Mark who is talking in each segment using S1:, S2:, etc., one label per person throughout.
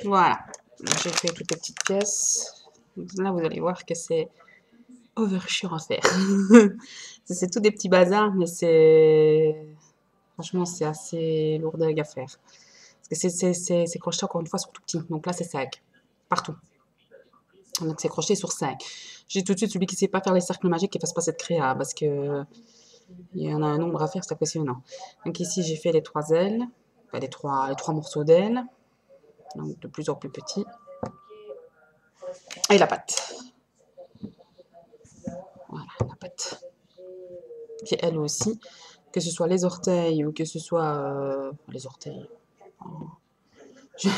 S1: Voilà, j'ai fait toutes les petites pièces. Là, vous allez voir que c'est overchiant à faire. C'est tout des petits bazars, mais c'est... Franchement, c'est assez lourdingue à faire. Parce que ces crochets, encore une fois, sont tout petits. Donc là, c'est 5. Partout. Donc c'est crochet sur 5. J'ai tout de suite celui qui ne sait pas faire les cercles magiques qui fasse pas cette créa. Parce que il y en a un nombre à faire, c'est impressionnant. Donc ici, j'ai fait les 3 ailes. Enfin, les trois morceaux d'ailes. Donc de plus en plus petits. Et la patte. Voilà, la patte. Qui elle aussi, que ce soit les orteils ou que ce soit les orteils,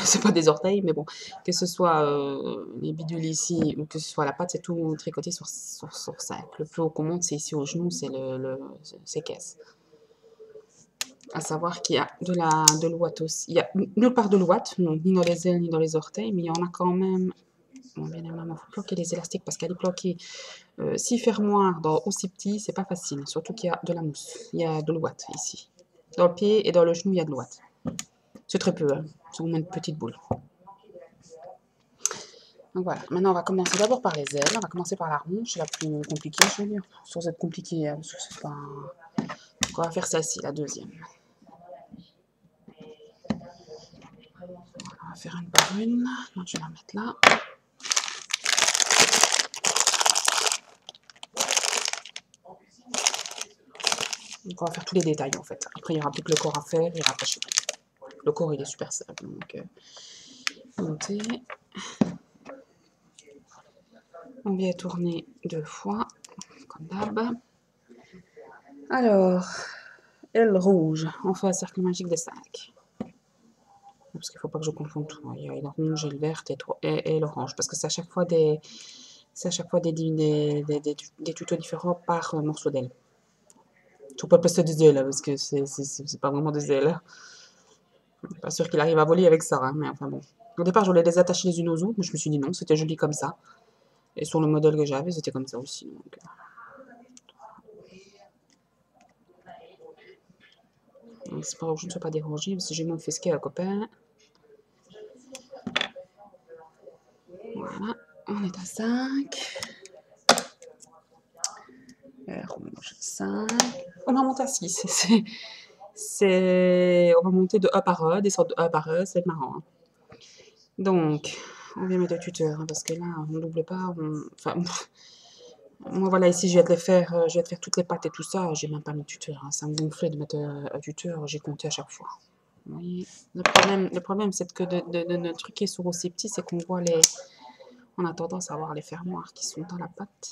S1: c'est pas des orteils, mais bon, que ce soit les bidules ici ou que ce soit la patte, c'est tout tricoté sur 5. Le plus haut qu'on monte, c'est ici au genou, c'est c'est caisse. À savoir qu'il y a de l'ouate aussi. Il y a nulle part de l'ouate, ni dans les ailes ni dans les orteils, mais il y en a quand même. Bon, bien évidemment, il faut bloquer les élastiques parce qu'elle est bloquée. Si fermoir dans aussi petit, c'est pas facile. Surtout qu'il y a de la mousse. Il y a de l'ouate ici. Dans le pied et dans le genou, il y a de l'ouate. C'est très peu, hein. C'est au moins une petite boule. Donc voilà, maintenant on va commencer d'abord par les ailes. On va commencer par la ronge, la plus compliquée, je veux dire. Sans être compliquée, hein, parce que c'est pas. Donc on va faire celle-ci, la deuxième. Voilà, on va faire une par une. Donc je vais la mettre là. Donc on va faire tous les détails en fait. Après il y aura plus que le corps à faire et rattacher. Le corps il est super simple. Donc monter. On vient tourner 2 fois, comme d'hab. Alors, aile rouge, on fait un cercle magique de 5. Parce qu'il ne faut pas que je confonde tout. Il y a la rouge et le vert et l'orange. Parce que c'est à chaque fois des tutos différents par morceau d'aile. Il ne faut pas passer des ailes, parce que c'est pas vraiment des ailes. Je suis pas sûre qu'il arrive à voler avec ça, hein, mais enfin bon. Au départ, je voulais les attacher les unes aux autres, mais je me suis dit non, c'était joli comme ça. Et sur le modèle que j'avais, c'était comme ça aussi. Donc, c'est pas que je ne sois pas dérangée, parce que j'ai m'offusqué à un copain. Voilà, on est à 5. Rouge 5. On va monter à 6. On va monter de 1 par 1, descendre de 1 par 1, c'est marrant. Hein. Donc, on vient mettre le tuteur, hein, parce que là, on ne double pas. Enfin, moi, voilà, ici, je vais te faire toutes les pattes et tout ça. J'ai même pas mis de tuteur. Hein. Ça me gonflait de mettre un tuteur. J'ai compté à chaque fois. Vous voyez, le problème c'est que de truquer sur aussi petit, c'est qu'on voit les. On a tendance à voir les fermoirs qui sont dans la pâte.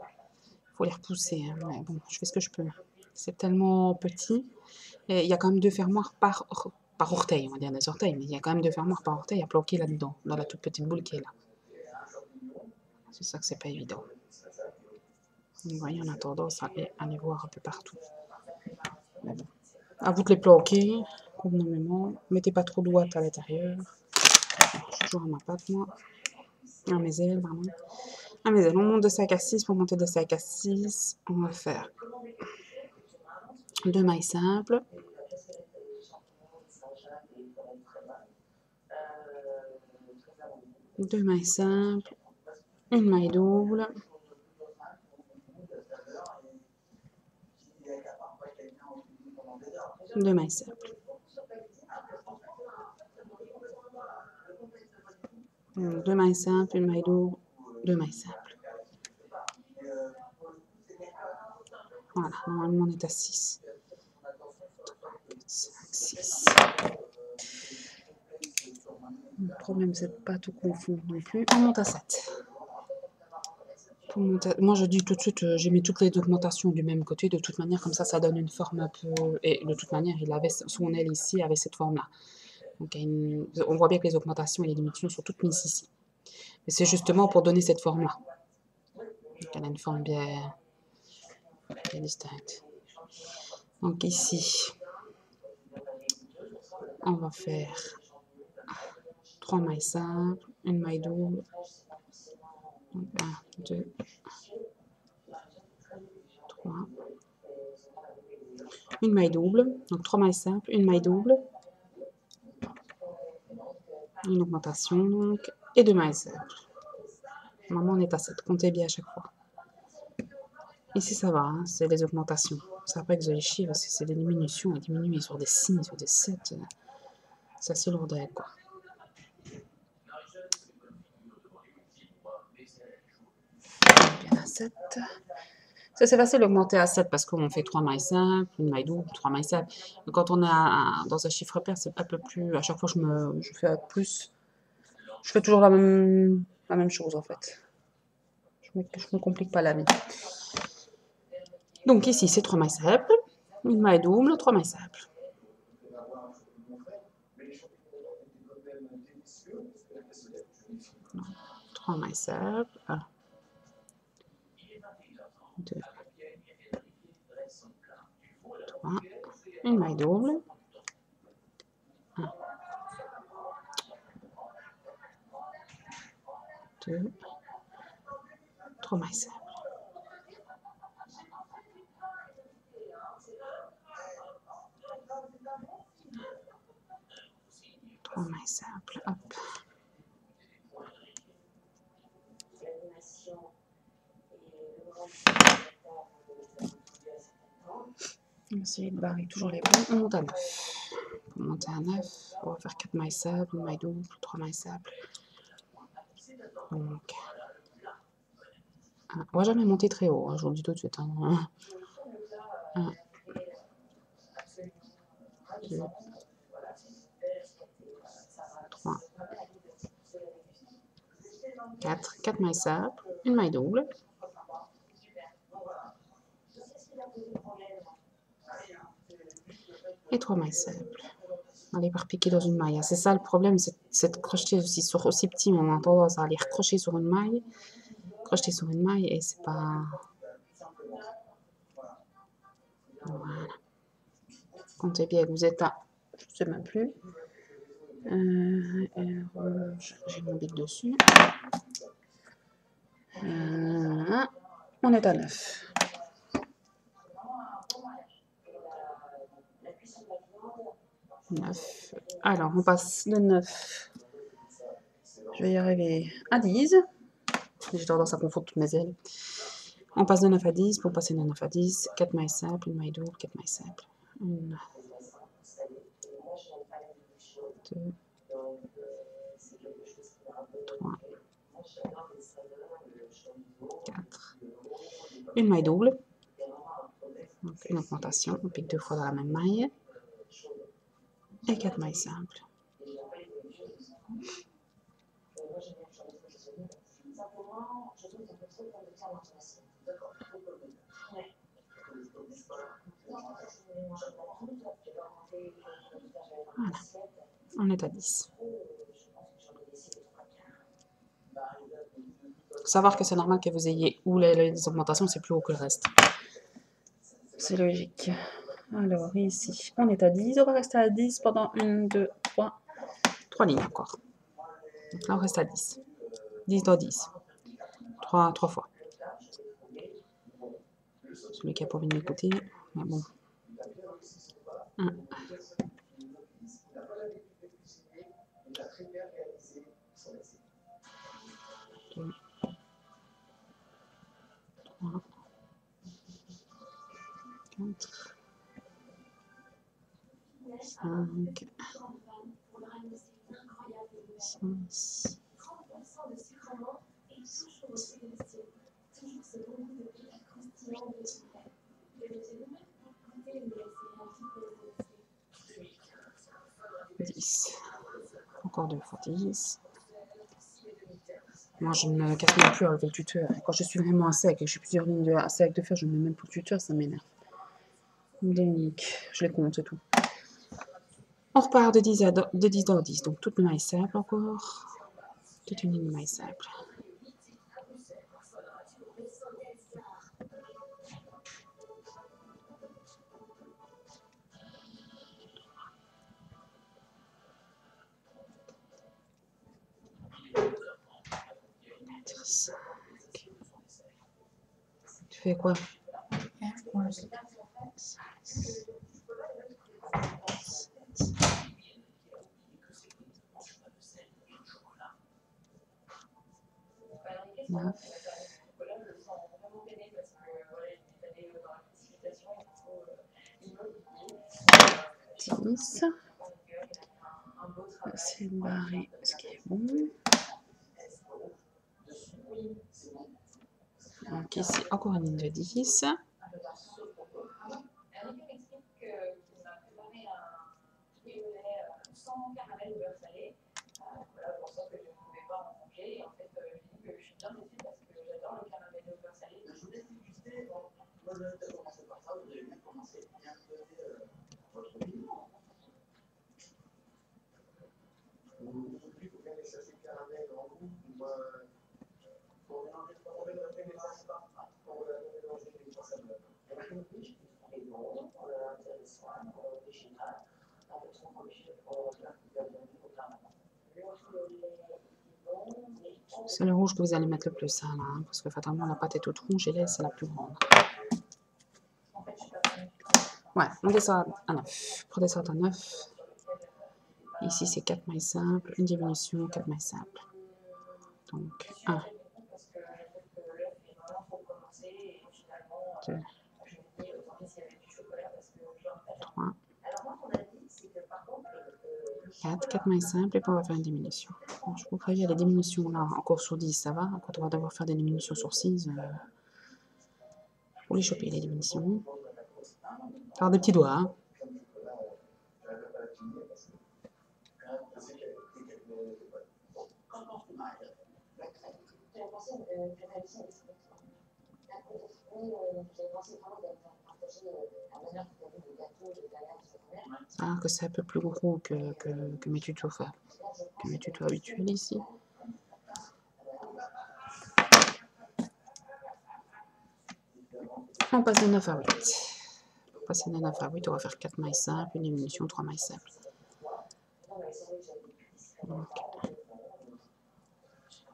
S1: Il faut les repousser. Hein. Mais bon, je fais ce que je peux. C'est tellement petit. Et il y a quand même 2 fermoirs par orteil, on va dire des orteils, mais il y a quand même 2 fermoirs par orteil à bloquer là-dedans, dans la toute petite boule qui est là. C'est ça que c'est pas évident. Vous voyez, on a tendance à les voir un peu partout. Mais bon. À vous de les planquer convenablement. Mettez pas trop de ouate à l'intérieur. Je suis toujours à ma patte, moi. À mes ailes, vraiment. À mes ailes, on monte de 5 à 6. Pour monter de 5 à 6, on va faire 2 mailles simples. 2 mailles simples. Une maille double. 2 mailles simples. 2 mailles simples, une maille double, 2 mailles simples. Voilà, normalement on est à 6. 3, 4, 5, 6. Le problème c'est de ne pas tout confondre non plus. On monte à 7. Moi je dis tout de suite, j'ai mis toutes les augmentations du même côté. De toute manière, comme ça donne une forme un peu. Et de toute manière, il avait son aile ici, avait cette forme-là. Donc on voit bien que les augmentations et les diminutions sont toutes mises ici. Mais c'est justement pour donner cette forme-là. Donc elle a une forme bien distincte. Donc ici, on va faire 3 mailles simples, une maille double. Donc 1, 2, 3. Une maille double. Donc 3 mailles simples, une maille double. Une augmentation, donc, et 2 mailles simples. Normalement, on est à 7. Comptez bien à chaque fois. Ici, ça va, hein, c'est les augmentations. C'est après que vous allez chier, parce que c'est des diminutions. Et diminuer sur des 6, sur des 7, c'est assez lourdel, quoi. Bien à 7. Ça, c'est facile d'augmenter à 7 parce qu'on fait 3 mailles simples, une maille double, 3 mailles simples. Mais quand on est dans un chiffre pair, c'est un peu plus... À chaque fois, je fais plus... Je fais toujours la même chose, en fait. Je me complique pas la vie. Donc ici, c'est 3 mailles simples, une maille double, 3 mailles simples. 3 mailles simples. 1, 2, 3. Une maille double. 1, 2, 3 mailles simples. 3 mailles simples. Hop. On essaye de barrer toujours les bouts. On monte à 9. Pour monter à 9, on va faire 4 mailles simples, une maille double, 3 mailles simples. Donc, on va jamais monter très haut, hein, je vous le dis tout de suite. 1, 2, 3, 4. 4 mailles simples, une maille double. Et 3 mailles simples. Aller par piquer dans une maille. C'est ça le problème, c'est de crocheter aussi sur aussi petit, on a tendance à aller recrocher sur une maille, crocheter sur une maille et c'est pas... Voilà. Comptez bien que vous êtes à... Je ne sais même plus. J'ai mon bic dessus. On est à 9. Alors, on passe de 9. Je vais y arriver à 10. J'ai tendance à confondre toutes mes ailes. On passe de 9 à 10. Pour passer de 9 à 10, 4 mailles simples, une maille double, 4 mailles simples. 1, 2, 3, 4. Une maille double. Donc une augmentation. On pique 2 fois dans la même maille. Et 4 mailles simples. Voilà. On est à 10. Savoir que c'est normal que vous ayez où les augmentations, c'est plus haut que le reste. C'est logique. Alors ici, on est à 10. On va rester à 10 pendant 1, 2, 3. 3 lignes encore. Donc là, on reste à 10. 10 dans 10. 3 fois. Celui qui a pas envie de m'écouter. Mais bon. 1. 2. 3. 4. 5. 6. 10. Encore 2 fois 10. Moi, je ne me casse même plus avec le tuteur. Quand je suis vraiment à sec et que j'ai plusieurs lignes à sec de faire, je ne mets même plus le tuteur, ça m'énerve. Donc, je les compte, c'est tout. On repart de 10 dans 10. Donc, toute une maille simple encore. Toute une ligne maille simple. Tu fais quoi? 5, 9, 10. C'est barré, ce qui est bon. Donc ici, encore une ligne de 10. C'est le rouge que vous allez mettre le plus, hein, là, hein, parce que fatalement la pâte est toute rouge et là c'est la plus grande. Ouais, on descend à 9. Pour descendre à 9, ici c'est 4 mailles simples, une diminution, 4 mailles simples. Donc 1, 2, 3, 4 mailles simples et puis on va faire une diminution. Bon, je vous préviens, les diminutions là, encore sur 10, ça va. Quand on va devoir faire des diminutions sur 6, pour les choper, les diminutions. Par des petits doigts. Hein. Ah, que c'est un peu plus gros que mes tutos, enfin, que mes tutos habituels ici. On passe de 9 à 8. Pour passer de 9 à 8, on va faire 4 mailles simples, une diminution, 3 mailles simples. Donc,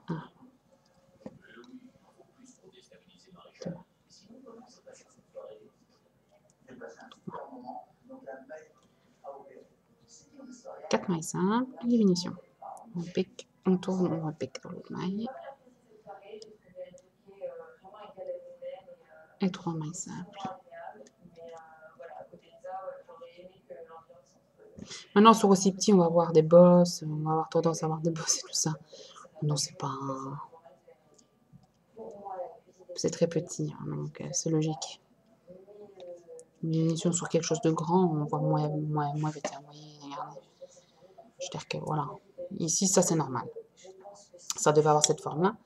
S1: 1, 2, 4 mailles simples, une diminution. On pique, on tourne, on repique dans l'autre maille. Et 3 mailles simples. Maintenant, sur aussi petit, on va avoir des bosses, on va avoir tendance à avoir des bosses et tout ça. Non, c'est pas un... C'est très petit, hein, donc c'est logique. Une diminution sur quelque chose de grand, on voit moins vite. Vous voyez, regardez. Je veux dire que voilà. Ici, ça c'est normal. Ça devait avoir cette forme-là.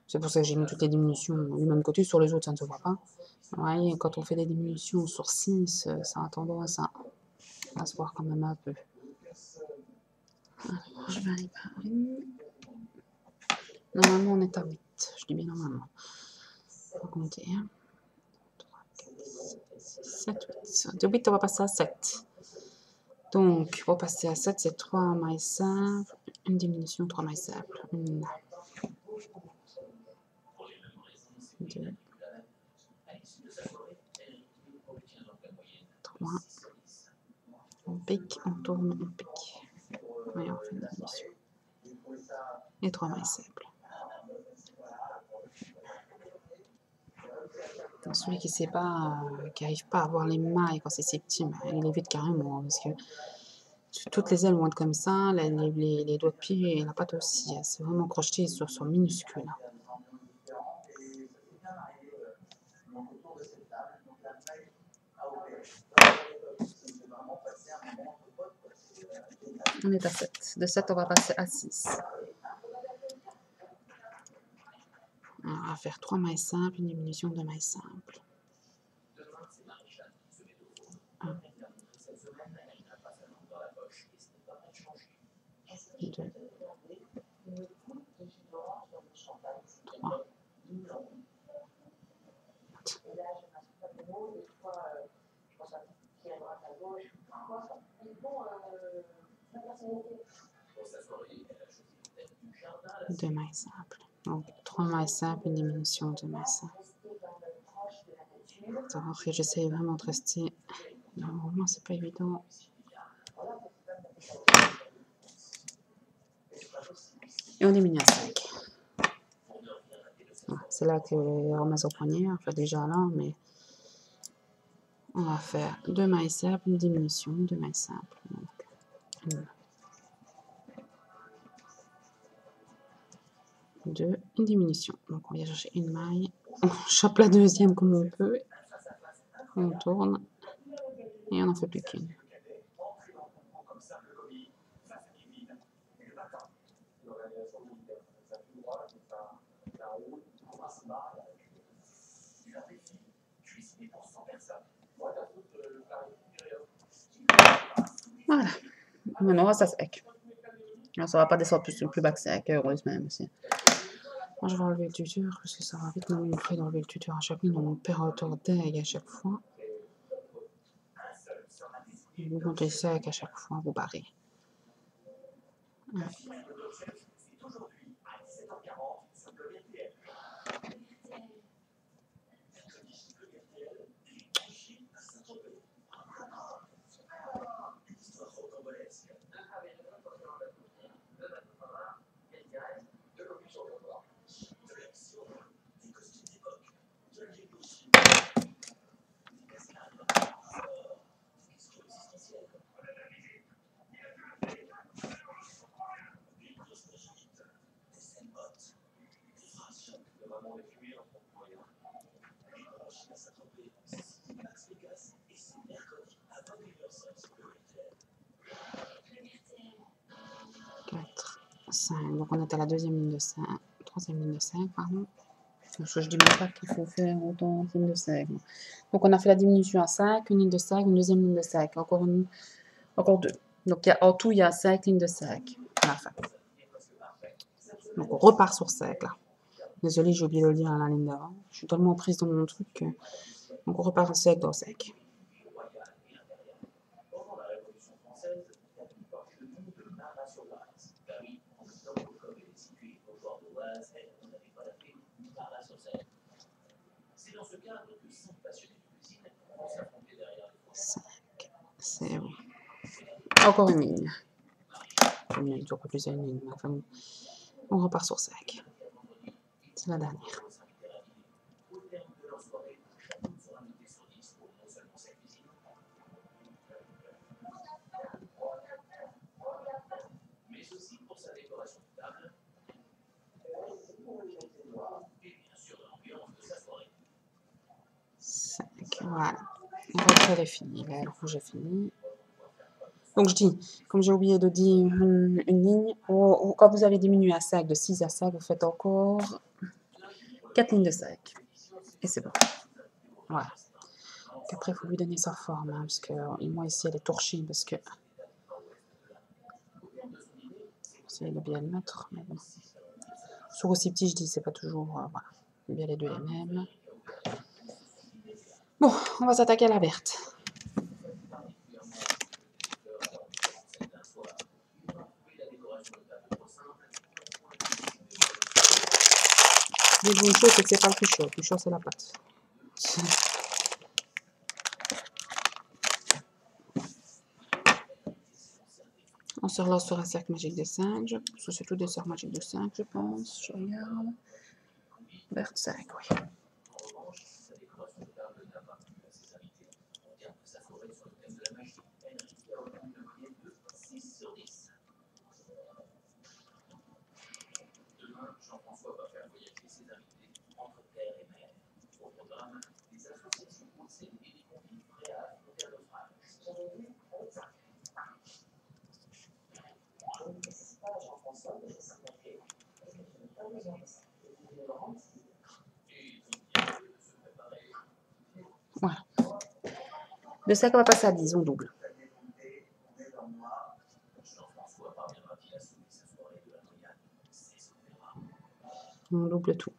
S1: C'est pour ça que j'ai mis toutes les diminutions du même côté. Sur les autres, ça ne se voit pas. Vous voyez, quand on fait des diminutions sur 6, ça a tendance à se voir quand même un peu. Alors, je vais aller par une. Normalement, on est à 8. Je dis bien normalement. On va compter. 3, 4, 5, 6, 7, 8. De 8, on va passer à 7. Donc, pour passer à 7, c'est 3 mailles simples, une diminution, 3 mailles simples. 1, 2, 3. On pique, on tourne, on pique. Et on fait une diminution. Et 3 mailles simples. Donc, celui qui sait pas, qui n'arrive pas à voir les mailles quand c'est si petit, bah, il évite carrément, hein, parce que toutes les ailes vont être comme ça, les doigts de pied et la pâte aussi. C'est vraiment crocheté sur minuscule. On est à 7. De 7, on va passer à 6. On va faire 3 mailles simples, une diminution de mailles simples. 1, 2, 3, 2 mailles simples. Donc 3 mailles simples, une diminution de mailles simples. Après, j'essaie vraiment de rester. Normalement, c'est pas évident. Et on diminue à 5. c'est là que les ramasse au poignet, enfin déjà là, mais on va faire 2 mailles simples, une diminution, 2 mailles simples. Donc, 1, 2, une diminution. Donc on vient chercher une maille, on chope la deuxième comme on peut, on tourne et on n'en fait plus qu'une. Voilà. Maintenant, on reste à sec. Alors, ça va pas descendre plus bas que sec, heureusement aussi. Moi, je vais enlever le tuteur parce que ça va vite nous montrer d'enlever le tuteur à chaque ligne. On perd autant d'aigle à chaque fois. Vous montez sec à chaque fois, vous barrez. Ouais. Donc on est à la deuxième ligne de 5, troisième ligne de 5, pardon. Je dis même pas qu'il faut faire autant de lignes de 5. Donc on a fait la diminution à 5, une ligne de 5, une deuxième ligne de 5, encore 2. Donc en tout, il y a 5 lignes de 5 à la fin. Donc on repart sur 5 là. Désolée, j'ai oublié de le dire à la ligne d'avant. Je suis tellement prise dans mon truc que... Donc on repart en 5 dans 5. C'est bon. Encore une ligne. Une ligne, toujours pas plus une ligne. Enfin, on repart sur 5. C'est la dernière. Voilà. Le retrait est fini. Là, le rouge est fini. Donc je dis, comme j'ai oublié de dire une ligne, quand vous avez diminué à 5, de 6 à 5, vous faites encore 4 lignes de 5. Et c'est bon. Voilà. Donc après, il faut lui donner sa forme, hein, parce que moi ici, elle est torchée, parce que... J'essaie de bien le mettre, mais bon. Sur aussi petit, je dis, c'est pas toujours... voilà. Bien les deux les mêmes. Bon, on va s'attaquer à la verte. Le bon chose, c'est que c'est pas le plus chaud. Le plus chaud, c'est la pâte. On se relance sur un cercle magique de 5. C'est tout des cercles magiques de 5, je pense. Je regarde. Verte 5, oui. Voilà. De 5, on va passer à 10, on double. On double tout.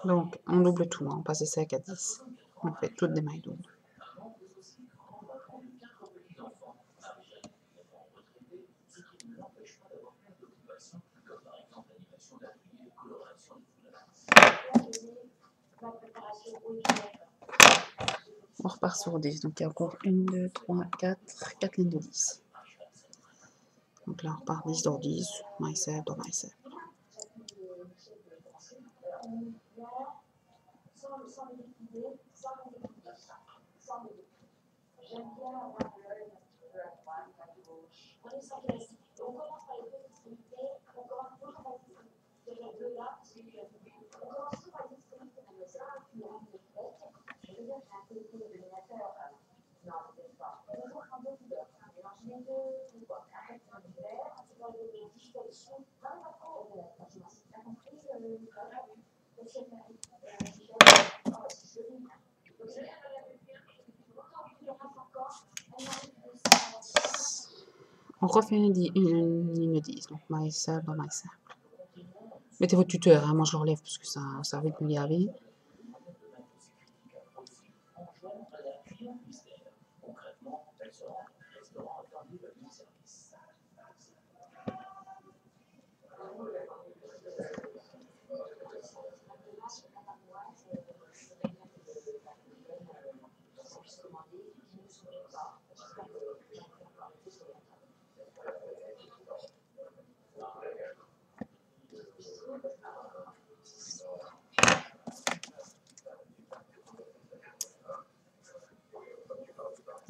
S1: Donc, on double tout, hein. On passe de 5 à 10. On fait toutes des mailles doubles. On repart sur 10. Donc il y a encore 1, 2, 3, 4 lignes de 10. Donc là on repart 10 dans 10. Myself dans myself. On refait une ligne 10, donc myself dans myself. Mettez votre tuteur, hein, moi je l'enlève parce que ça va vite me gaver.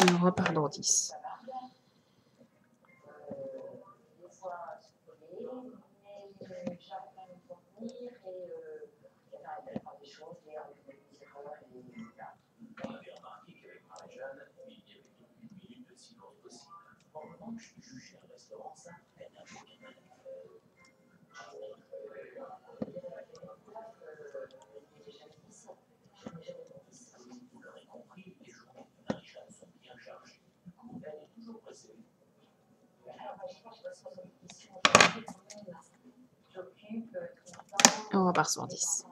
S1: Et on repart dans 10. Et on repart sur 10.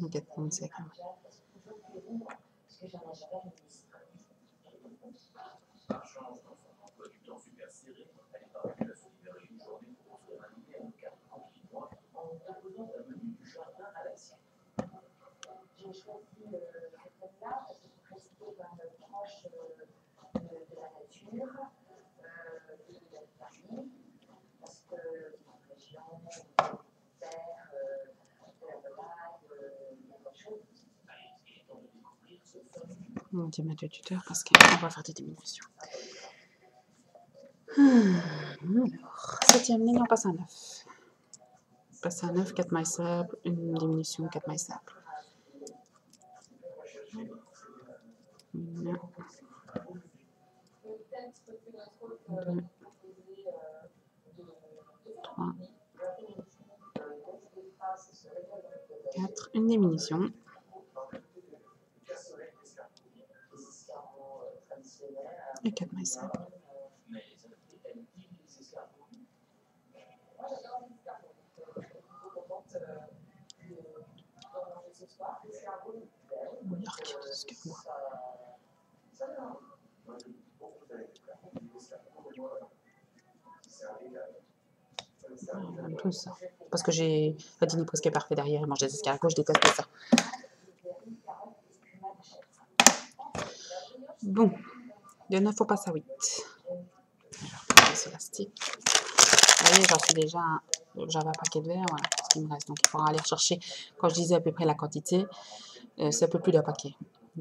S1: Donc 45. On va mettre le tuteur parce qu'on va faire des diminutions. Alors, 7e ligne, on passe à 9. On passe à 9, 4 mailles simples, une diminution, 4 mailles simples. 1, 2, 3, 4, une diminution. Et 4 mailles simples. Tout ça. Parce que j'ai un dîner presque parfait derrière et mange des escargots, je déteste ça. Bon, de 9 on passe à 8. Je élastique. Vous voyez, j'en suis déjà, j'avais un paquet de verre, voilà, ce qui me reste. Donc il faudra aller chercher, quand je disais à peu près la quantité, c'est un peu plus d'un paquet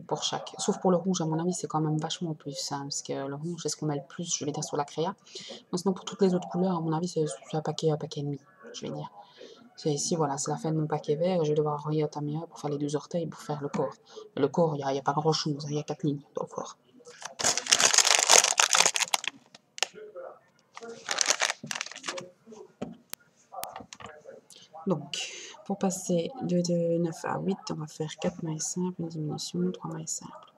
S1: pour chaque. Sauf pour le rouge, à mon avis, c'est quand même vachement plus, hein, parce que le rouge, c'est ce qu'on met le plus, je vais dire, sur la créa. Mais sinon, pour toutes les autres couleurs, à mon avis, c'est un paquet et demi, je vais dire. Ici, voilà, c'est la fin de mon paquet vert, je vais devoir envoyer à Tamia pour faire les 2 orteils, pour faire le corps. Le corps, il n'y a pas grand chose, il y a 4 lignes dans le corps. Donc, pour passer de 9 à 8, on va faire 4 mailles simples, une diminution, 3 mailles simples.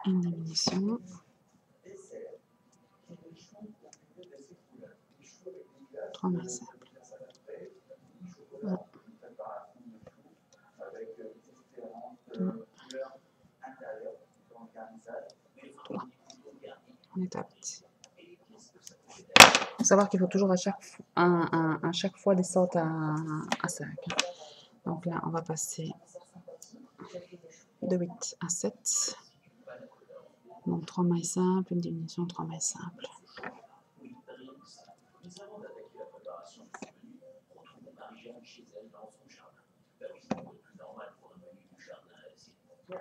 S1: Une diminution. Trois mailles simples. Voilà. 1, 3. On est apte. Il faut savoir qu'il faut toujours à chaque fois descendre à 5. Donc là, on va passer de 8 à 7. Donc 3 mailles simples, une diminution, 3 mailles simples.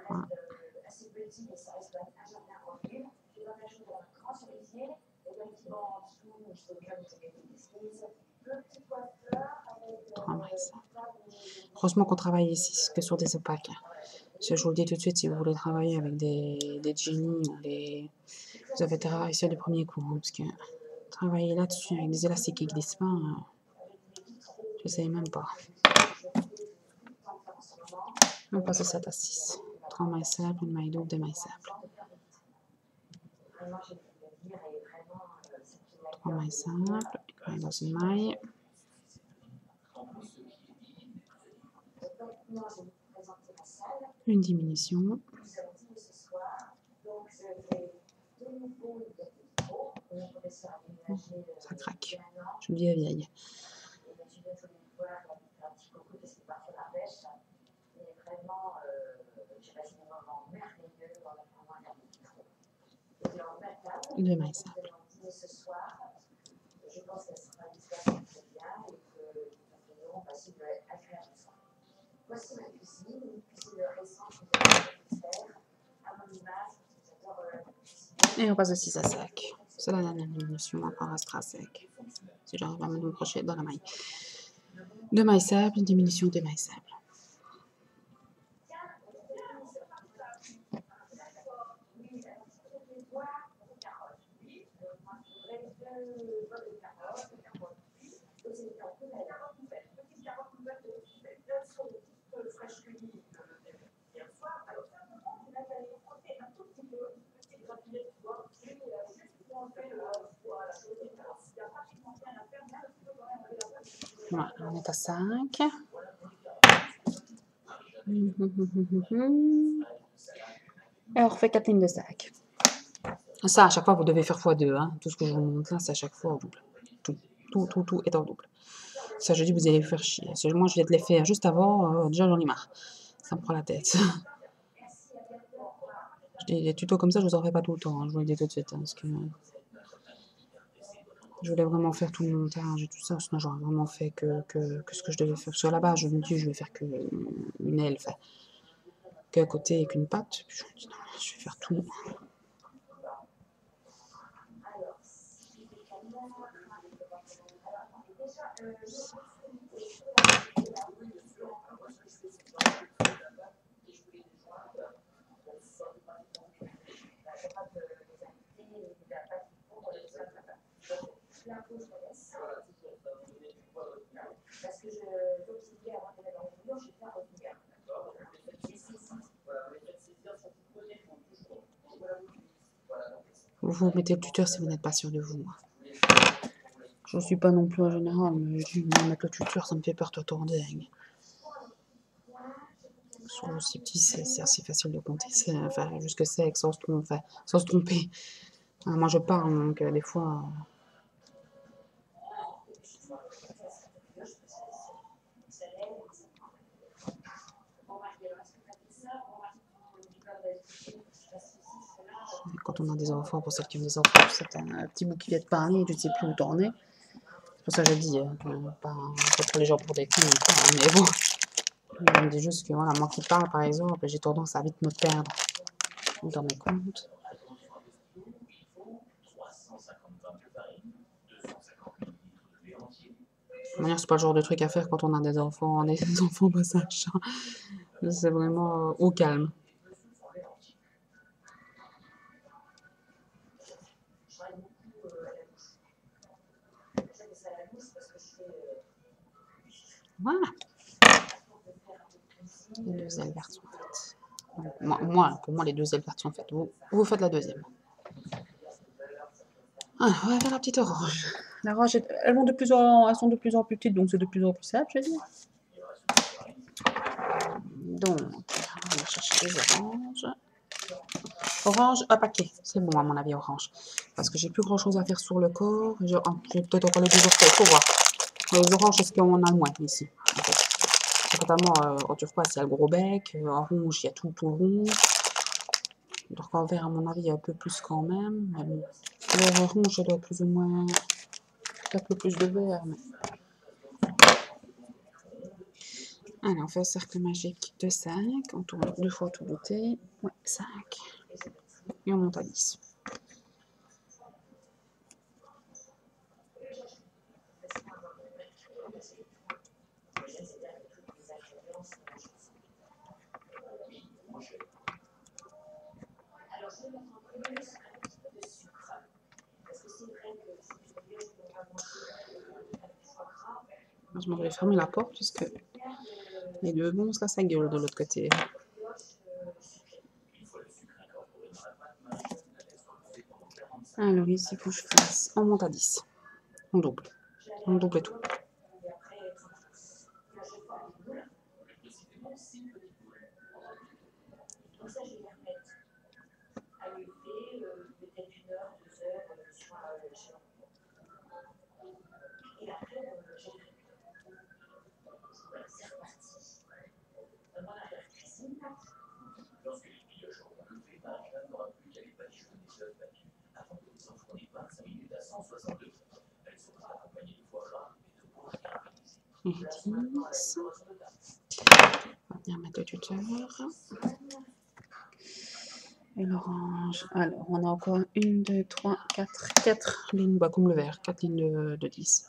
S1: Voilà. Heureusement qu'on travaille ici que sur des opaques. Je vous le dis tout de suite, si vous voulez travailler avec des Genie ou des... Vous avez intérêt à réussir du premier coup. Hein, parce que travailler là-dessus avec des élastiques qui glissent pas, je ne sais même pas. On passe de 7 à 6. 3 mailles simples, une maille double, 2 mailles simples. 3 mailles simples, une maille dans une maille. Une diminution. Ça craque. Je me dis la vieille. Deux mailles simples. Et on passe de 6 à 5. C'est la dernière diminution, après on restera à 5. Si j'arrive à me crocher dans la maille. 2 mailles simples, une diminution, 2 mailles simples. Voilà, on est à 5. Et on refait 4 lignes de 5. Ça, à chaque fois, vous devez faire x2. Hein. Tout ce que je vous montre là, c'est à chaque fois au double. Tout est en double. Ça, je dis, vous allez vous faire chier. Moi, je viens de les faire juste avant. Déjà, j'en ai marre. Ça me prend la tête. Des tutos comme ça, je vous en fais pas tout le temps. Hein. Je vous le dis tout de suite. Hein, parce que je voulais vraiment faire tout le montage et tout ça. Sinon, j'aurais vraiment fait que ce que je devais faire. Parce qu'à la base, je me dis, je vais faire qu'une aile. Enfin, qu'un côté et qu'une patte. Puis je me dis, non, je vais faire tout. Vous mettez le tuteur si vous n'êtes pas sûr de vous. Je ne suis pas non plus en général, mais je dis, mettre le tuteur, ça me fait peur, toi, dingue. Sur aussi petit, c'est assez facile de compter. Enfin, jusque c'est sans se tromper. Moi, je parle, donc des fois... Quand on a des enfants, pour celles qui ont des enfants, c'est un petit bout qui vient de parler, je ne sais plus où t'en es. C'est pour ça que je dis, pas pour les gens pour des cons, mais bon. Je me dis juste que voilà, moi qui parle, par exemple, j'ai tendance à vite me perdre dans mes comptes. De toute manière, c'est pas le genre de truc à faire quand on a des enfants passage. C'est vraiment au calme. Voilà. Les 2 ailes vertes sont faites. Pour moi, les 2 ailes vertes sont faites. Vous faites la deuxième. Voilà, on va faire la petite orange. La orange, elles sont de plus en plus petites, donc c'est de plus en plus simple, je veux dire. Donc, on va chercher les oranges. Orange, un paquet. C'est bon, à mon avis, orange. Parce que j'ai plus grand-chose à faire sur le corps. J'ai peut-être encore les deux orteils, faut voir. Mais les oranges, c'est ce qu'on a le moins ici. En fait. Totalement, en turquoise, il y a le gros bec. En rouge, il y a tout rond. Donc en vert, à mon avis, il y a un peu plus quand même. Mais bon, le rouge, ça doit être plus ou moins... Peut-être le plus de vert, mais... Allez, on fait un cercle magique de 5. On tourne 2 fois tout beauté. Ouais, 5. Et on monte à 10. Je m'en vais fermer la porte puisque les deux bons, là, ça gueule de l'autre côté. Alors ici, il faut que je fasse. On monte à 10. On double. On double tout. Et 10. On va venir mettre le tuteur. Et l'orange. Alors, on a encore 1, 2, 3, 4. 4 lignes, bah, comme le vert. 4 lignes de 10.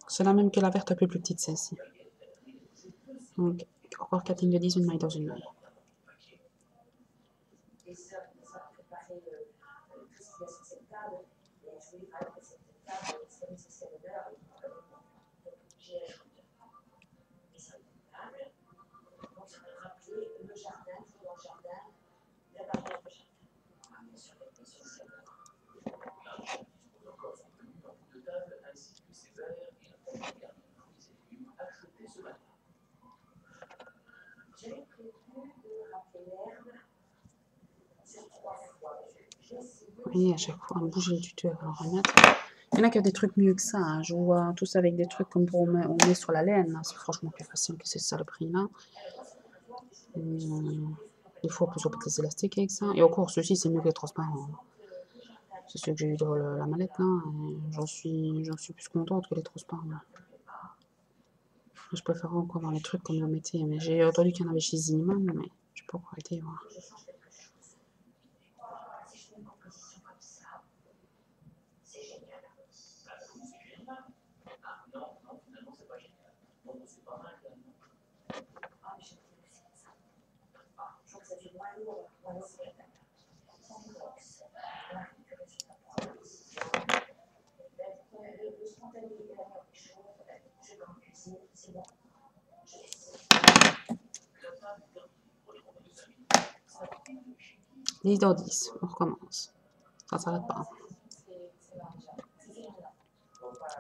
S1: C'est la même que la verte, un peu plus petite, celle-ci. Donc, encore 4 lignes de 10, une maille dans une maille. Et à chaque fois, bouger le tuteur, alors remettre. Il y en a qui ont des trucs mieux que ça. Hein. Je vois tous avec des trucs comme pour on met sur la laine. C'est franchement plus facile que ces saloperies-là. Des fois, on peut surprendre les élastiques avec ça. Et encore, ceci, c'est mieux que les transparents. C'est ce que j'ai eu dans la mallette, là. J'en suis plus contente que les transparents. Je préfère encore voir les trucs comme vous mettez. Mais j'ai entendu qu'il y en avait chez Ziman, mais je peux encore arrêter voir. Dix dans 10, on recommence. Ça ne s'arrête pas.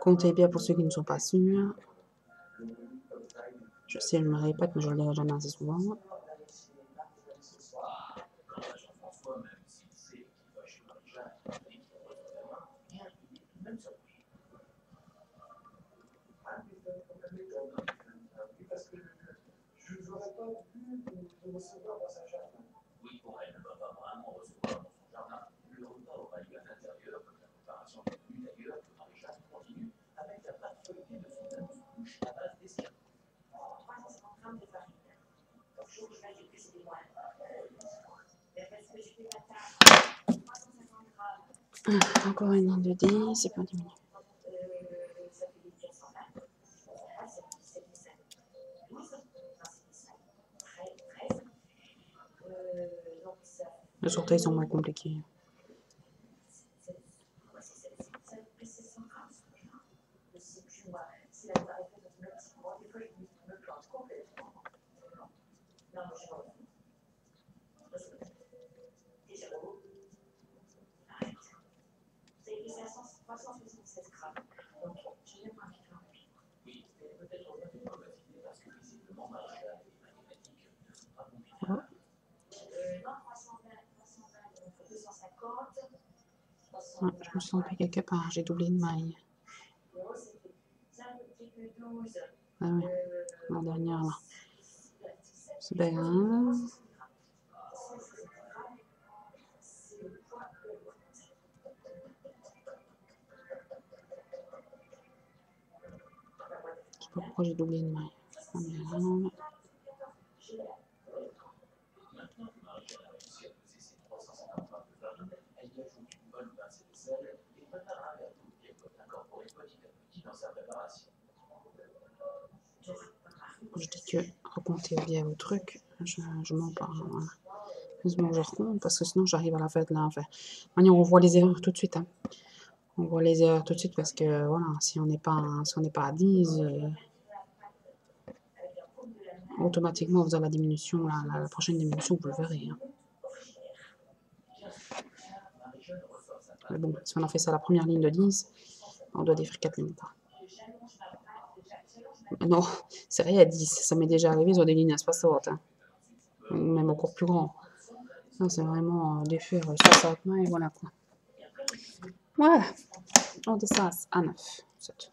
S1: Comptez bien pour ceux qui ne sont pas sûrs. Je sais, je me répète, mais je le dirai jamais assez souvent. Encore une ligne de 10, c'est pas diminué. Les orteils sont moins compliqués. Ouais, je me suis trompée quelque part, j'ai doublé une maille. Ah oui, la dernière là. C'est bien grave. Je sais pas pourquoi j'ai doublé une maille. Ah, mais là, je dis que recompter bien vos trucs, je mens pas. Voilà. Heureusement, je recompte parce que sinon j'arrive à la fête là. Enfin, on voit les erreurs tout de suite. Hein. On voit les erreurs tout de suite parce que voilà, si on n'est pas à 10, automatiquement vous avez la diminution, la prochaine diminution, vous le verrez. Hein. Mais bon, si on a fait ça à la première ligne de 10, on doit défaire 4 lignes. Non, c'est rien à 10, ça m'est déjà arrivé sur des lignes à 60, hein. Même encore plus grand. Non, c'est vraiment défaire 60 mains et voilà quoi. Voilà, on descend à 9. 7.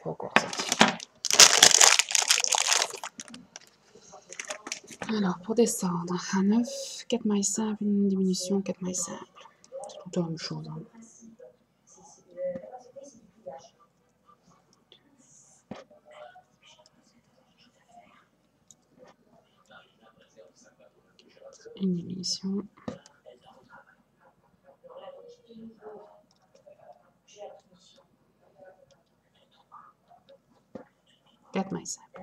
S1: Encore 7. Alors, pour descendre à 9, 4 mailles simples, une diminution, 4 mailles simples. C'est tout le temps la même chose. Hein. Une diminution. Quatre mailles simples.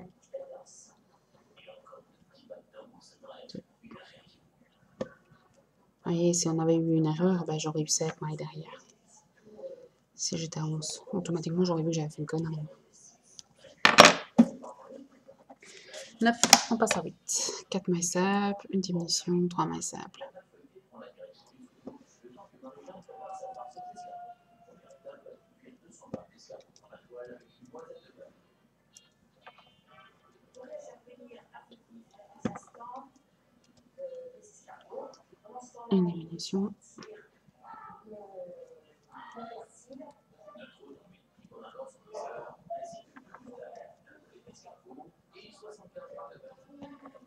S1: Vous voyez, si on avait eu une erreur, ben, j'aurais eu 7 mailles derrière. Si j'étais à 11, automatiquement j'aurais vu que j'avais fait une connerie. 9, on passe à 8. 4 mailles simples, une diminution, 3 mailles simples. Une diminution.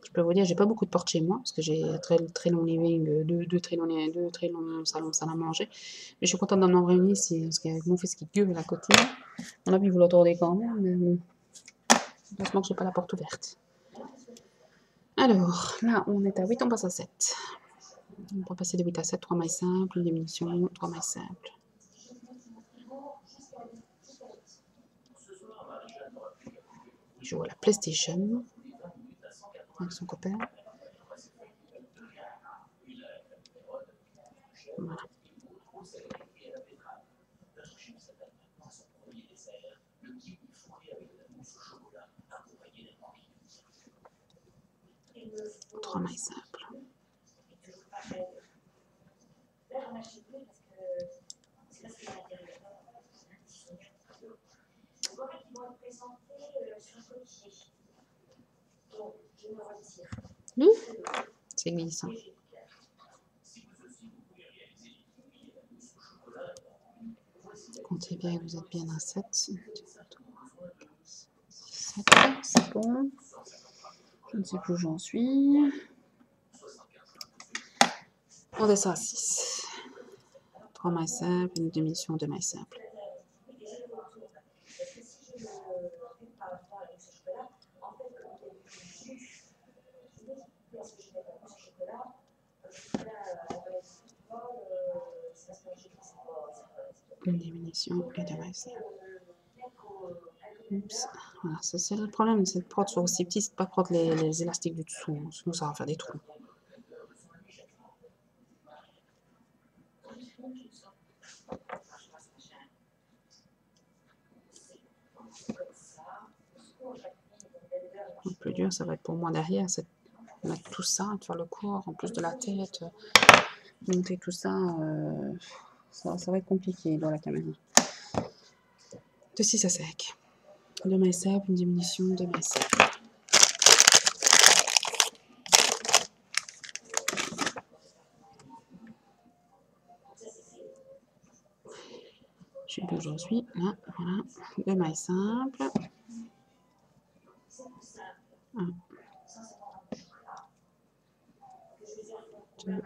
S1: Je peux vous dire, j'ai pas beaucoup de portes chez moi parce que j'ai très long living, deux très longs salons, salle à manger. Mais je suis contente d'en avoir une ici parce qu'avec mon fils qui gueule à côté, on a pu vous l'entendre quand même, mais bon, heureusement que j'ai pas la porte ouverte. Alors, là, on est à 8, on passe à 7. On va passer de 8 à 7, 3 mailles simples, une diminution, 3 mailles simples. Il joue à la PlayStation avec son copain. Voilà. Trois mailles simples. C'est glissant. Comptez bien, vous êtes bien à 7. 7, c'est bon. Je ne sais plus où j'en suis. On descend à 6. 3 mailles simples, une diminution, 2 mailles simples. Une diminution et 2 mailles simples. Oups. Voilà, c'est le problème, c'est de prendre sur aussi petit, c'est de ne pas prendre les élastiques du dessous, sinon ça va faire des trous. Le plus dur, ça va être pour moi derrière, c'est de mettre tout ça, de faire le corps, en plus de la tête, monter tout ça, ça va être compliqué dans la caméra. De 6 à 5. 2 mailles simples, une diminution, 2 mailles simples. Je sais plus où j'en suis. Là, voilà. 2 mailles simples. 1, 2,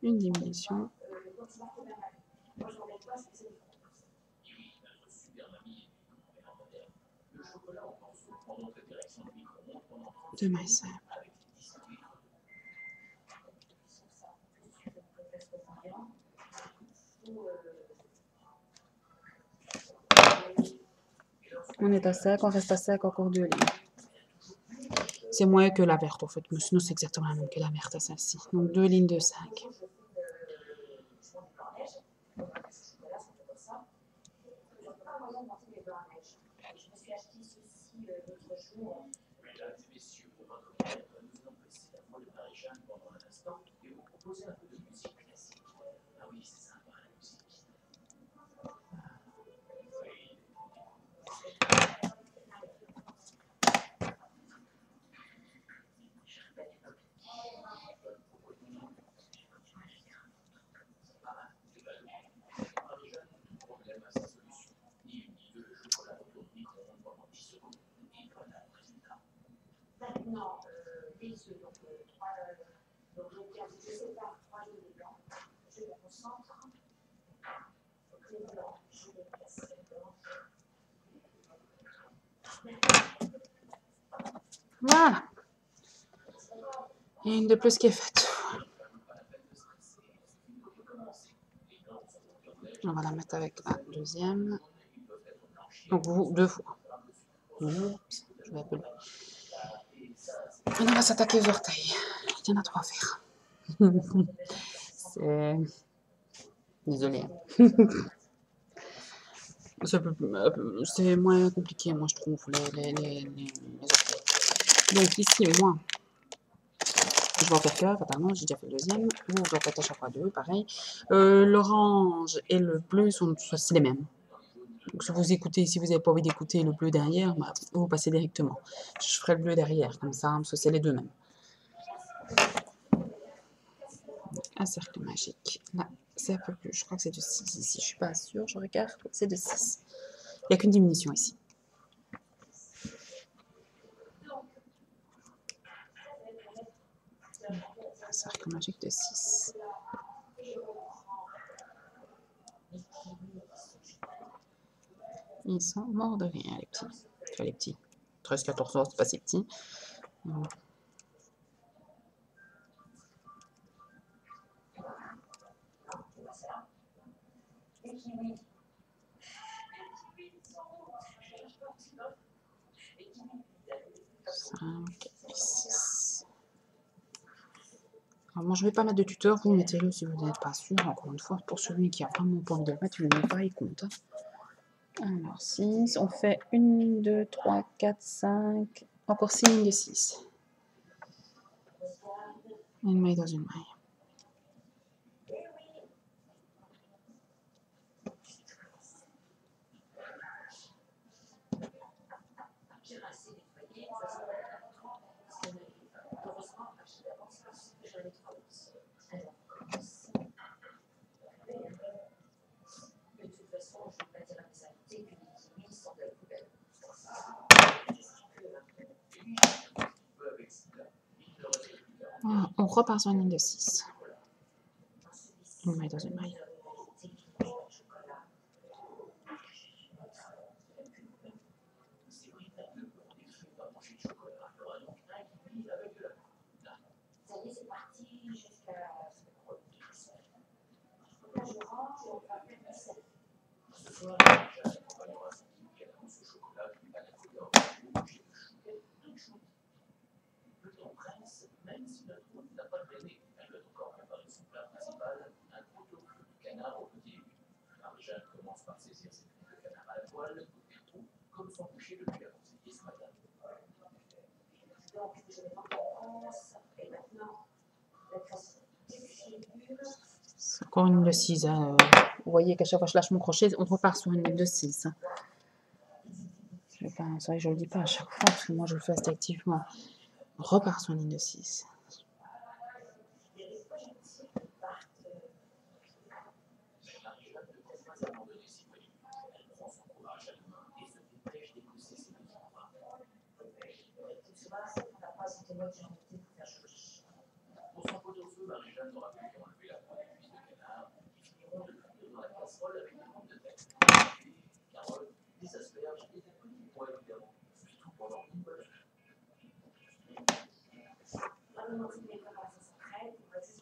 S1: une diminution. 2 mailles simples. On est à sec, on reste à sec, encore 2 lignes. C'est moins que la verte en fait, mais sinon c'est exactement la même que la verte à celle-ci. Donc 2 lignes de 5. Voilà. Et une de plus qui est faite. On va la mettre avec la deuxième. Donc vous, 2 fois. Oups, je vais appeler. On va s'attaquer aux orteils. Il y en a 3 à faire. C'est... Désolée. C'est moins compliqué, moi, je trouve, les orteils. Donc ici, moi, je vais en faire qu'un, fatalement, j'ai déjà fait le deuxième. Vous, vous en faites à chaque fois 2, pareil. L'orange et le bleu sont les mêmes. Donc si vous écoutez, si vous n'avez pas envie d'écouter le bleu derrière, bah, vous passez directement. Je ferai le bleu derrière, comme ça, parce que c'est les deux mêmes. Un cercle magique. Là, c'est un peu plus, je crois que c'est de 6 ici, je suis pas sûre, je regarde, c'est de 6. Il n'y a qu'une diminution ici. Un cercle magique de 6. Ils sont morts de rien, les petits. Enfin, les petits. 13, 14 ans, c'est pas si petit. Donc, 5, 6. Alors moi, je ne vais pas mettre de tuteur, vous mettez-le si vous n'êtes pas sûr. Encore une fois, pour celui qui a vraiment pas envie de le mettre, il ne le met pas, il compte. Alors, 6, on fait 1, 2, 3, 4, 5, encore 6 lignes de 6. Une maille dans une maille. Voilà, on repart sur une ligne de 6. Une maille dans une maille. C'est encore une ligne de 6. Hein. Vous voyez qu'à chaque fois que je lâche mon crochet, on repart sur une ligne de 6. Hein. C'est vrai que je ne le dis pas à chaque fois, parce que moi je le fais instinctivement. On repart sur une ligne de 6.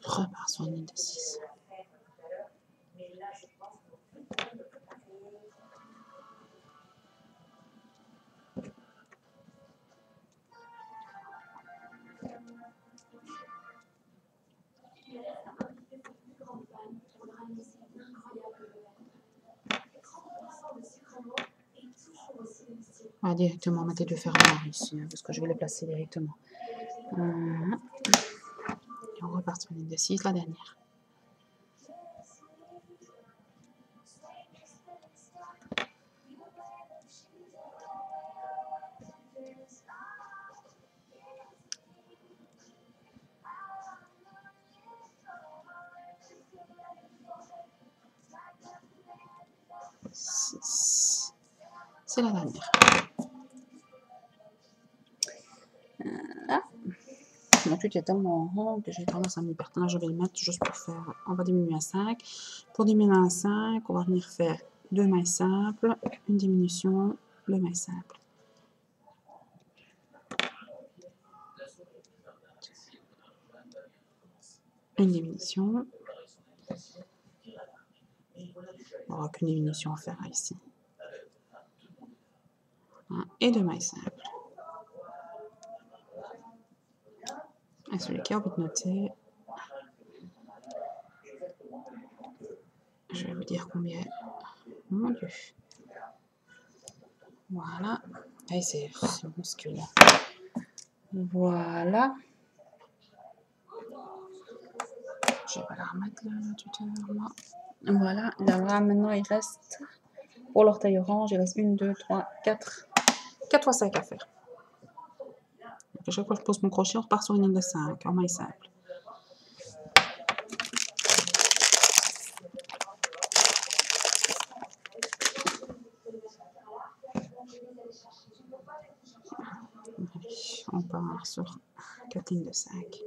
S1: Repars sur une ligne de 6. On va directement mettre les deux fermoirs ici, hein, parce que je vais les placer directement. Et on repart sur une ligne de 6, la dernière. C'est la dernière. Mon truc est tellement rond que j'ai tendance à m'y perdre. Là, je vais le mettre juste pour faire. On va diminuer à 5. Pour diminuer à 5, on va venir faire 2 mailles simples, une diminution, 2 mailles simples. Une diminution. On n'aura qu'une diminution à faire ici. Et 2 mailles simples. Et celui qui a envie de noter, je vais vous dire combien. Mon Dieu. Voilà. Et c'est musculaire. Voilà. Je vais la remettre là, le tuteur là. Voilà. Là, maintenant, il reste, pour l'orteil orange, il reste 1, 2, 3, 4. 4 fois 5 à faire. Donc, à chaque fois que je pose mon crochet, on repart sur une ligne de 5 en maille simple. On part sur 4 lignes de 5.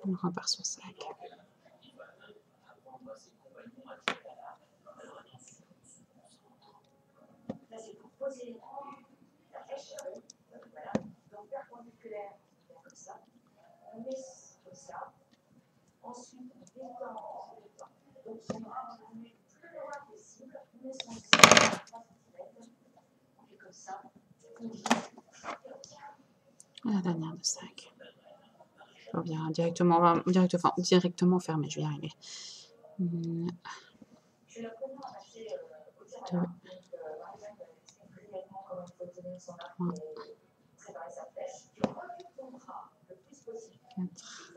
S1: On repart sur 5. La dernière de 5. Je reviens directement fermer, je vais y arriver. 2. 3. 4.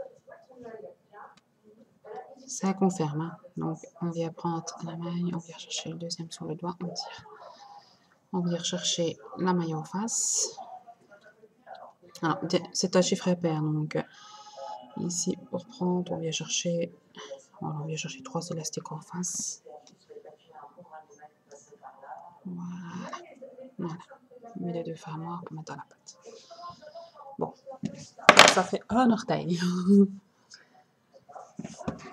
S1: 5, on ferme. Hein. Donc, on vient prendre la maille, on vient chercher le deuxième sur le doigt, on tire. On vient chercher la maille en face. Alors, c'est un chiffre impair, donc ici, pour prendre, on vient chercher 3 élastiques en face. Voilà. Voilà. On met les 2 fermoirs pour mettre dans la patte. Bon, ça fait un orteil.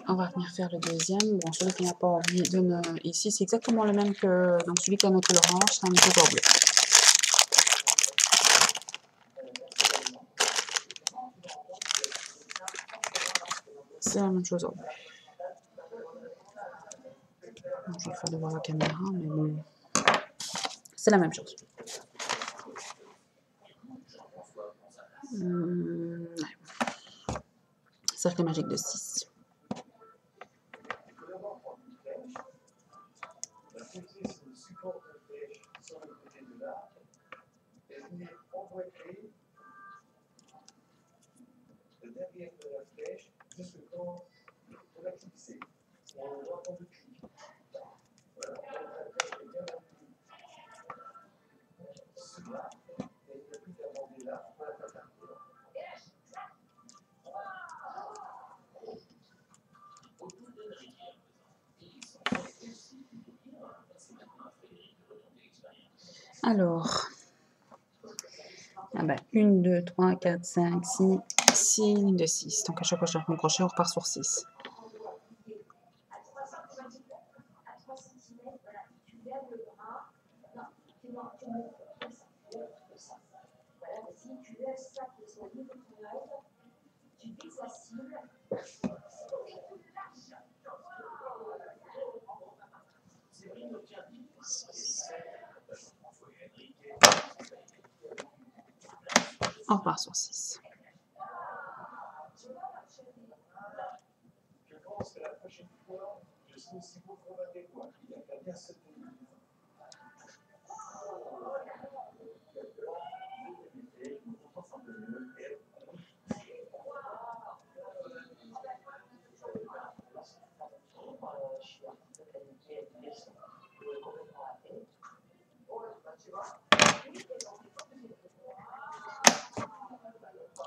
S1: On va venir faire le deuxième. Bon, celui qui n'a pas envie de ici, c'est exactement le même que donc celui qui a noté l'orange, c'est un petit bleu. C'est la même chose au bleu. Je vais le faire devant la caméra, mais bon, c'est la même chose. Ouais. Cercle magique de 6. Alors, 1, 2, 3, 4, 5, 6, 6 lignes de 6. Donc à chaque fois que je fais mon crochet, on repart sur 6. On repart sur 6.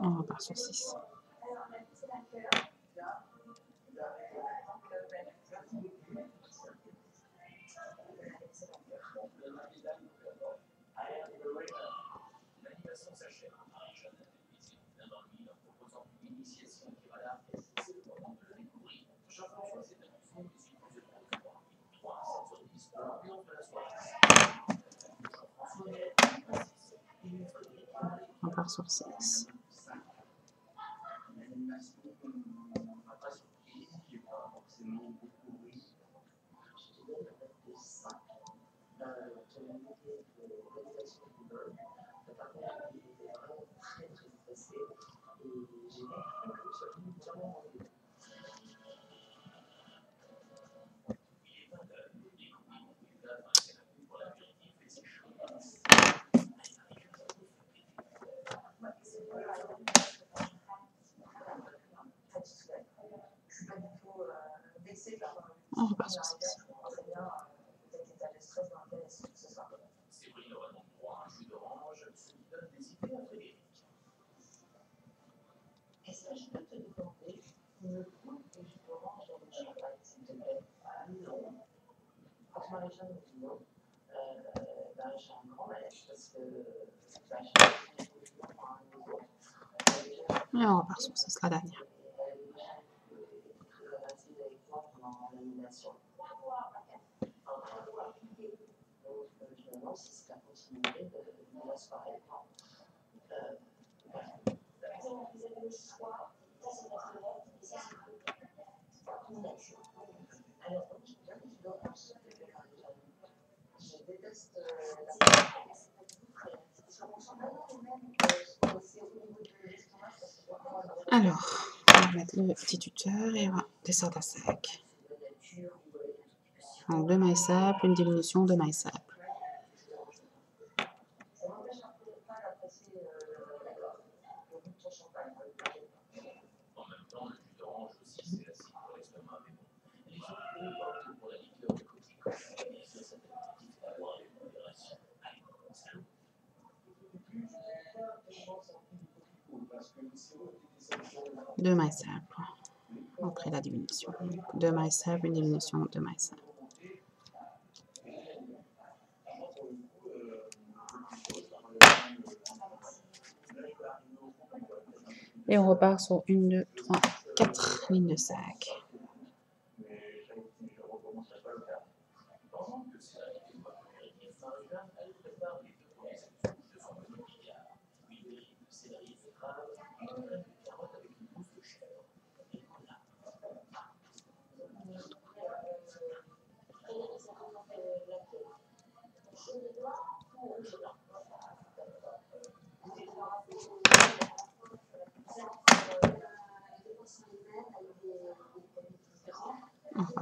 S1: On repart sur 6. On part sur 6. On repart sur 6. Et on repart sur 6, la dernière. Alors, on va mettre le petit tuteur et on va descendre à 5. Donc 2 mailles simples, une diminution, 2 mailles simples. Deux mailles simples. Après la diminution. 2 mailles simples, une diminution, 2 mailles simples. Et on repart sur 1, 2, 3, 4 lignes de 5.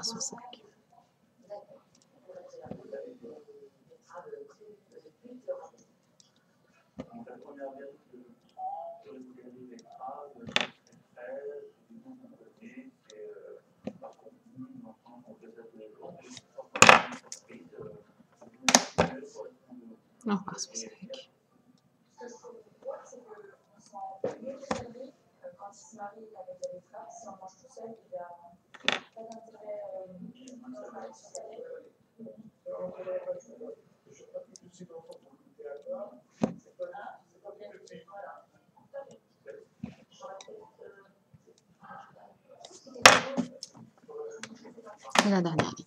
S1: sur 5. On repart sur 5. Et la dernière ligne.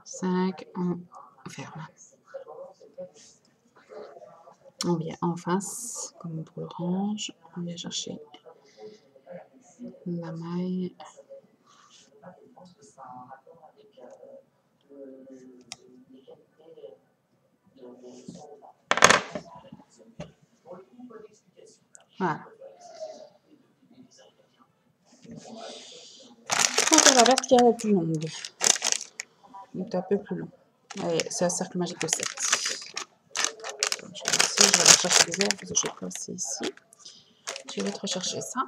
S1: Cinq, on ferme. On vient en face, comme pour l'orange, on vient chercher la maille. Voilà. Donc la verticale est plus longue. Donc un peu plus long. Allez, c'est un cercle magique de 7. Donc, je vais aller chercher des airs parce que je vais placer ici. Je vais te rechercher ça.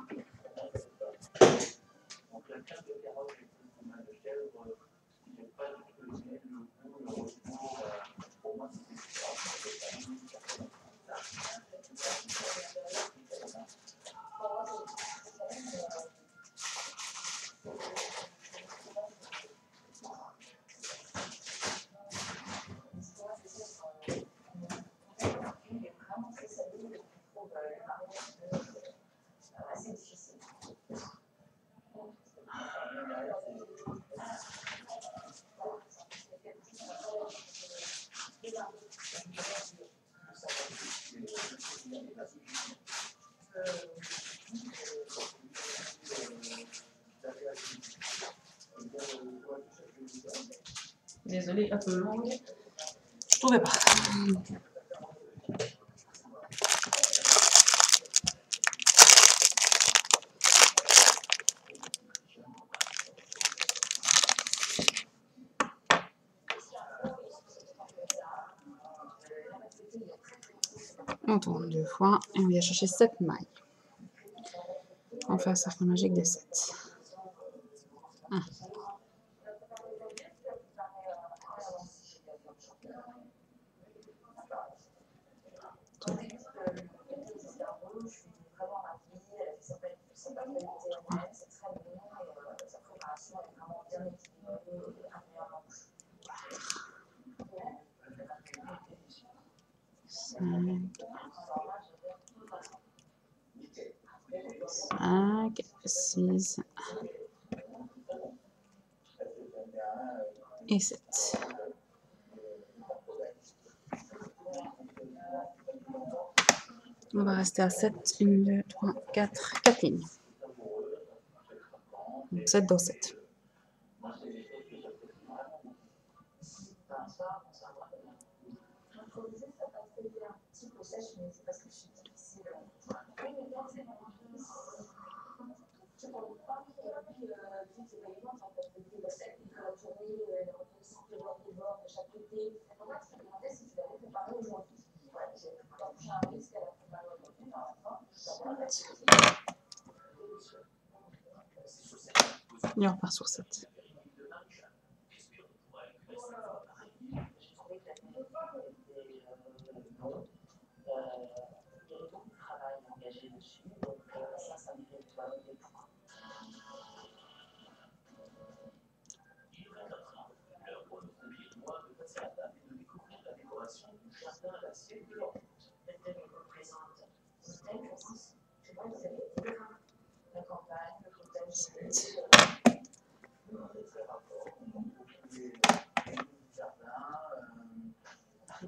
S1: Désolée, un peu longue. Je trouvais pas. On tourne 2 fois et on vient chercher 7 mailles. On fait un cercle magique de 7. 1. 2. 5, 6 et 7. On va rester à 7. 1, 2, 3, 4. 4 lignes. Donc 7 dans 7. Et on repart sur 7.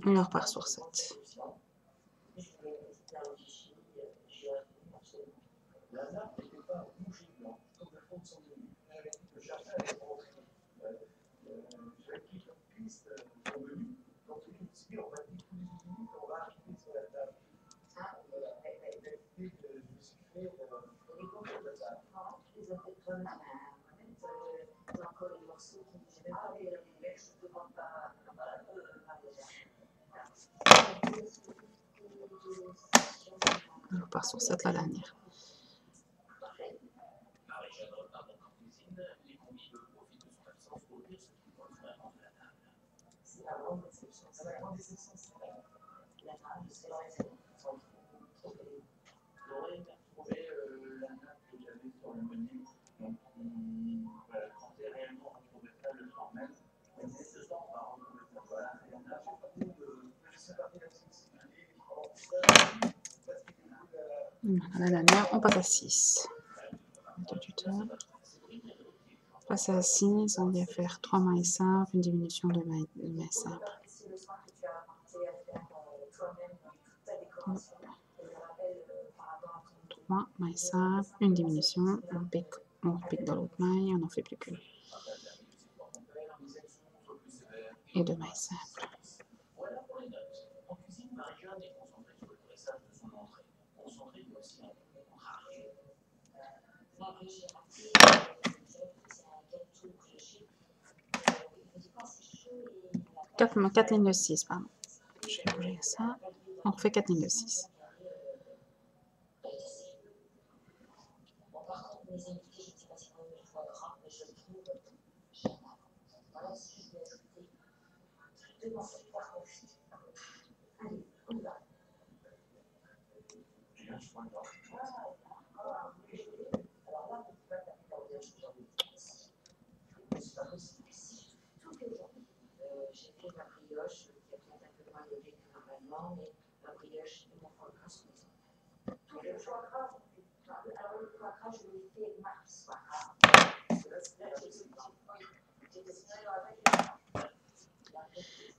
S1: On repart sur 7. On repart sur 7, la dernière. La dernière, on passe à 6. On passe à 6, on vient faire 3 mailles simples, une diminution de mailles simples. 3 mailles simples, une diminution, on repique dans l'autre maille, on n'en fait plus qu'une. Et 2 mailles simples. Quatre lignes de 6, pardon. Je vais bouger ça. On refait 4 lignes de 6.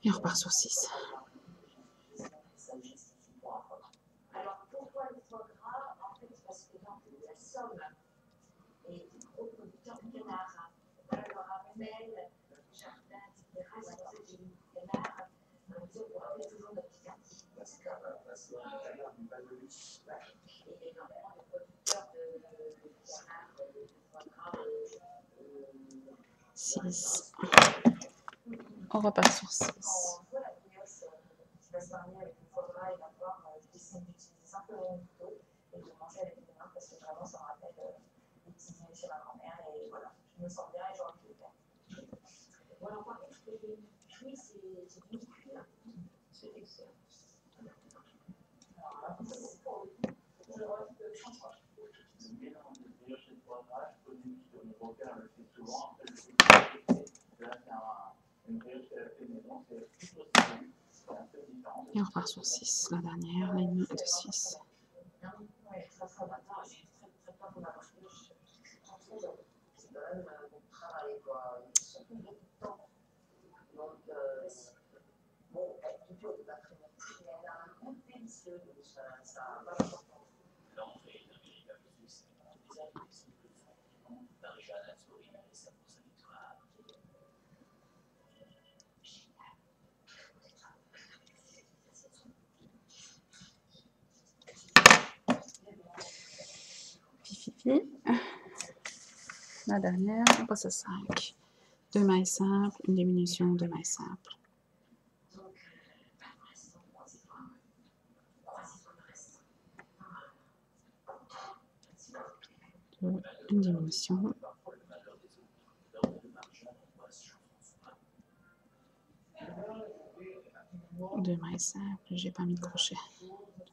S1: Et on repart sur 6. On repart sur 6. Et on repart sur 6, la dernière ligne de 6. La dernière, on passe à 5. 2 mailles simples, une diminution, 2 mailles simples. Une diminution. 2 mailles simples, j'ai pas mis de crochet.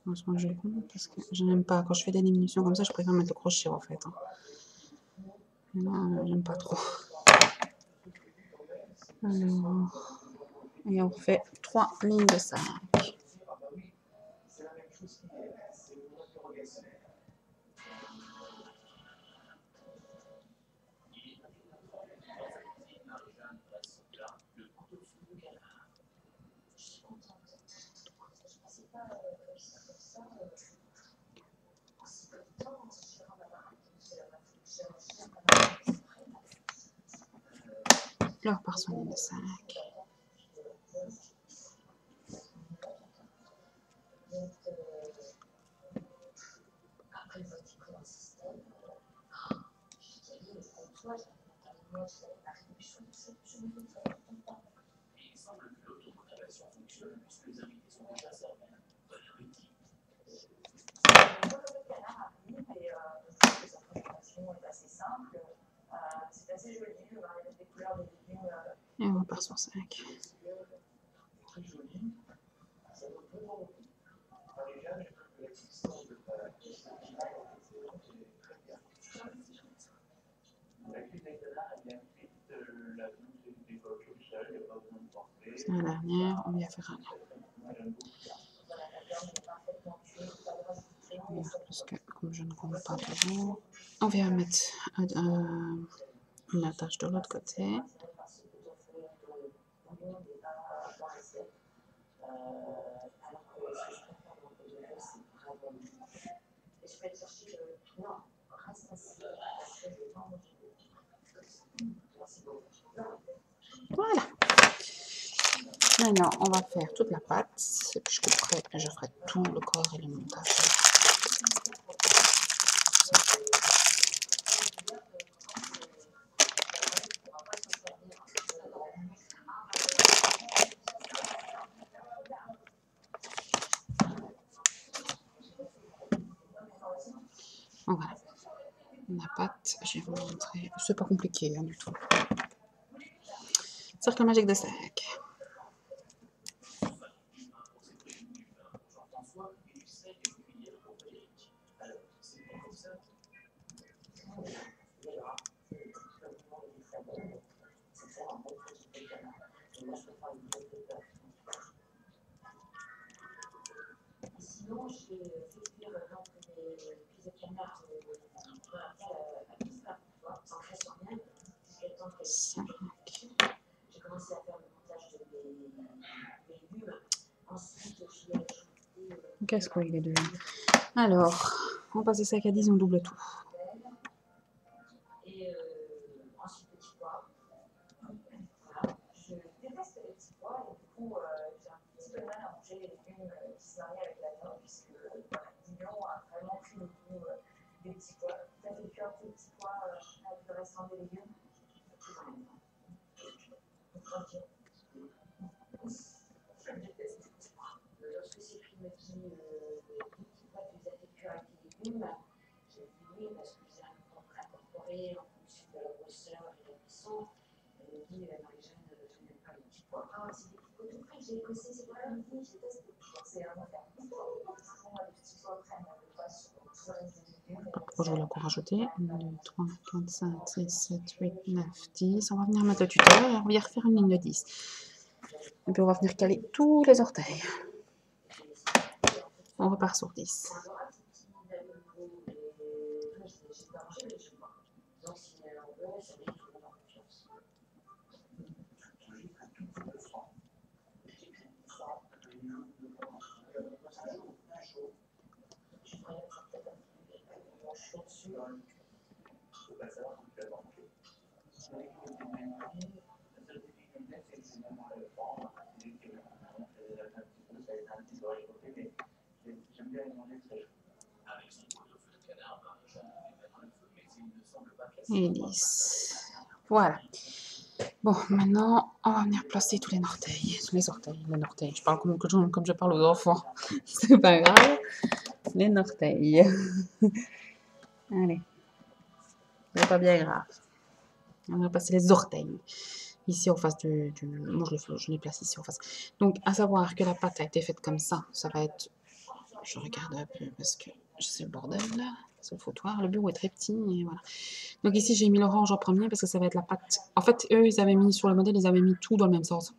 S1: Heureusement que je le compte parce que je n'aime pas. Quand je fais des diminutions comme ça, je préfère mettre le crochet en fait. Là, j'aime pas trop. Alors, et on fait 3 lignes de 5. Là, on repart sur une ligne de 5. Et on repart sur 5. C'est la dernière, on vient faire un. Parce que comme je ne compte pas toujours, on vient mettre une attache de l'autre côté. Voilà. Maintenant, on va faire toute la pâte. Et puis je ferai tout le corps et le montage. Voilà. La pâte, je vais vous montrer. C'est pas compliqué du tout. Cercle magique de 5. Qu'est-ce qu'on est deux? Alors, on passe de 5 à 10, on double tout. Je vais encore rajouter 1, 2, 3, 4, 5, 6, 7, 8, 9, 10. On va venir mettre le tuteur et on va y refaire une ligne de 10. Et puis on va venir caler tous les orteils. On repart sur 10. Et 10. Voilà. Bon, maintenant, on va venir placer tous les orteils. Les orteils. Je parle comme je parle aux enfants. C'est pas grave. Les orteils. Allez. C'est pas bien grave. On va passer les orteils. Ici, en face du... Moi, je les place ici en face. Donc, à savoir que la pâte a été faite comme ça. Ça va être... Je regarde un peu parce que je sais le bordel là. C'est le foutoir. Le bureau est très petit et voilà. Donc ici, j'ai mis l'orange en premier parce que ça va être la pâte. En fait, eux, ils avaient mis sur le modèle, ils avaient mis tout dans le même sens.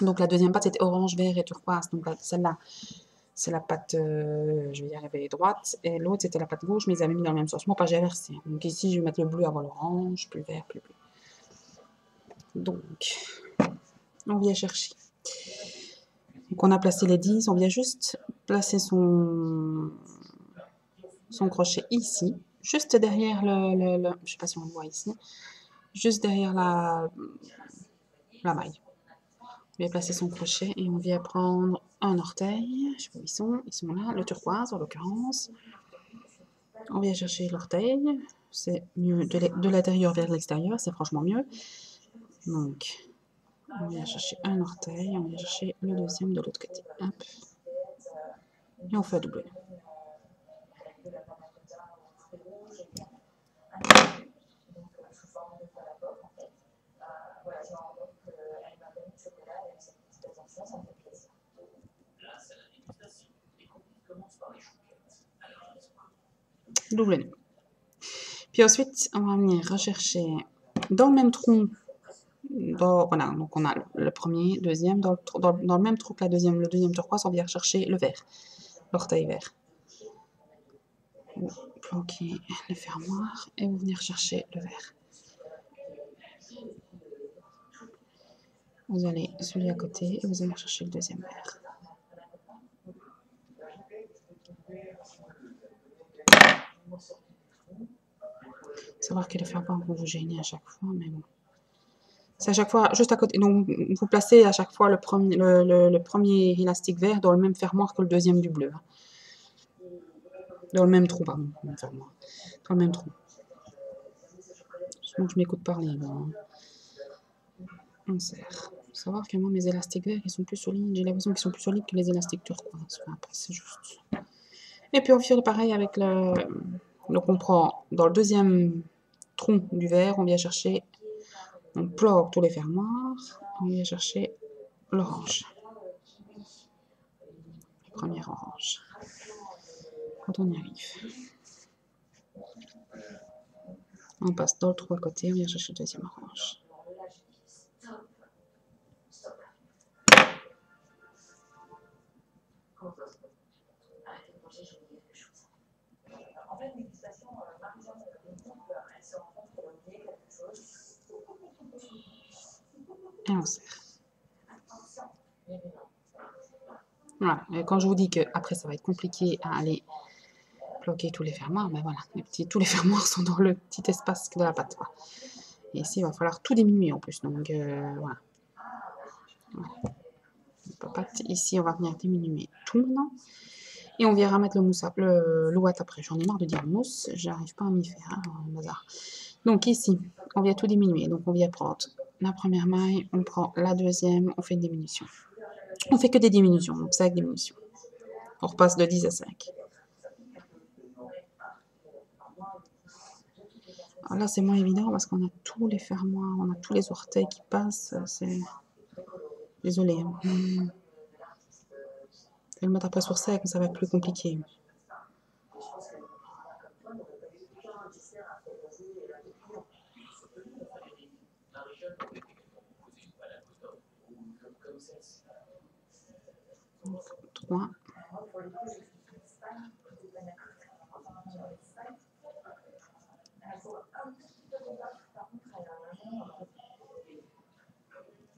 S1: Donc la deuxième pâte, c'était orange, vert et turquoise. Donc celle-là, c'est la pâte, je vais y arriver, droite. Et l'autre, c'était la pâte gauche, mais ils avaient mis dans le même sens. Moi, pas, j'ai inversé. Donc ici, je vais mettre le bleu avant l'orange, puis le vert, puis le bleu. Donc, on vient chercher. Donc on a placé les 10, on vient juste placer son crochet ici, juste derrière je sais pas si on le voit ici, juste derrière la maille. On vient placer son crochet et on vient prendre un orteil. Je sais pas où ils sont là, le turquoise en l'occurrence. On vient chercher l'orteil, c'est mieux de l'intérieur vers l'extérieur, c'est franchement mieux. Donc, on vient chercher un orteil, on vient chercher le deuxième de l'autre côté. Hop. Et on fait un double nœud. Double nœud. Puis ensuite, on va venir rechercher dans le même trou, voilà, donc on a le premier, deuxième, dans le même trou que le deuxième turquoise, on vient rechercher le vert, l'orteil vert. Vous planquez le fermoir et vous venez rechercher le vert. Vous allez celui à côté et vous allez chercher le deuxième vert. Savoir que les fermoirs vont vous gêner à chaque fois, mais bon. C'est à chaque fois juste à côté. Donc vous placez à chaque fois le premier élastique vert dans le même fermoir que le deuxième du bleu. Dans le même trou, pardon. Fermoir. Dans le même trou. Donc je m'écoute parler. Bon. On serre. Faut savoir que moi mes élastiques verts ils sont plus solides. J'ai l'impression qu'ils sont plus solides que les élastiques turquoise. Après c'est juste. Et puis on fait pareil avec le. Donc on prend dans le deuxième trou du vert, on vient chercher. On bloque tous les fermoirs, on vient chercher l'orange. Le premier orange. Quand on y arrive. On passe dans le trou à côté, on vient chercher le deuxième orange. Et on serre. Voilà, et quand je vous dis que après ça va être compliqué à aller bloquer tous les fermoirs, ben voilà, tous les fermoirs sont dans le petit espace de la patte. Quoi. Et ici, il va falloir tout diminuer en plus, donc voilà. Patte, ici, on va venir diminuer tout maintenant. Et on vient remettre le ouate après. J'en ai marre de dire mousse, j'arrive pas à m'y faire, hein, bazar. Donc ici, on vient tout diminuer. Donc on vient prendre la première maille, on prend la deuxième, on fait une diminution. On fait que des diminutions, donc 5 diminutions. On repasse de 10 à 5. Alors là, c'est moins évident parce qu'on a tous les fermoirs, on a tous les orteils qui passent. C'est... Désolée. Hein. Je vais le mettre après sur 5, mais ça va être plus compliqué. Trois.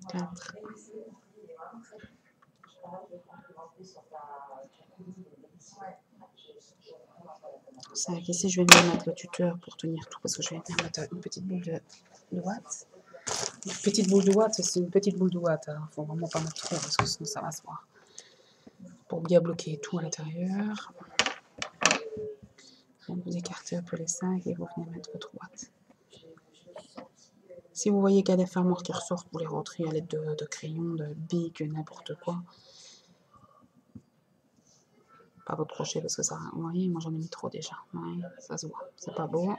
S1: 4. 5. Ici, je vais venir mettre le tuteur pour tenir tout, parce que je vais venir mettre une petite boule de watts. Une petite boule de watts, c'est une petite boule de watts. Hein. Faut vraiment pas mettre trop, parce que sinon ça va se voir. Pour bien bloquer tout à l'intérieur. Vous écartez un peu les 5 et vous venez mettre votre watts. Si vous voyez qu'il y a des fermoirs qui ressortent, vous les rentrez à l'aide de crayons, de bics, n'importe quoi. Pas votre crochet parce que ça, vous voyez, moi j'en ai mis trop déjà. Ouais, ça se voit, c'est pas beau.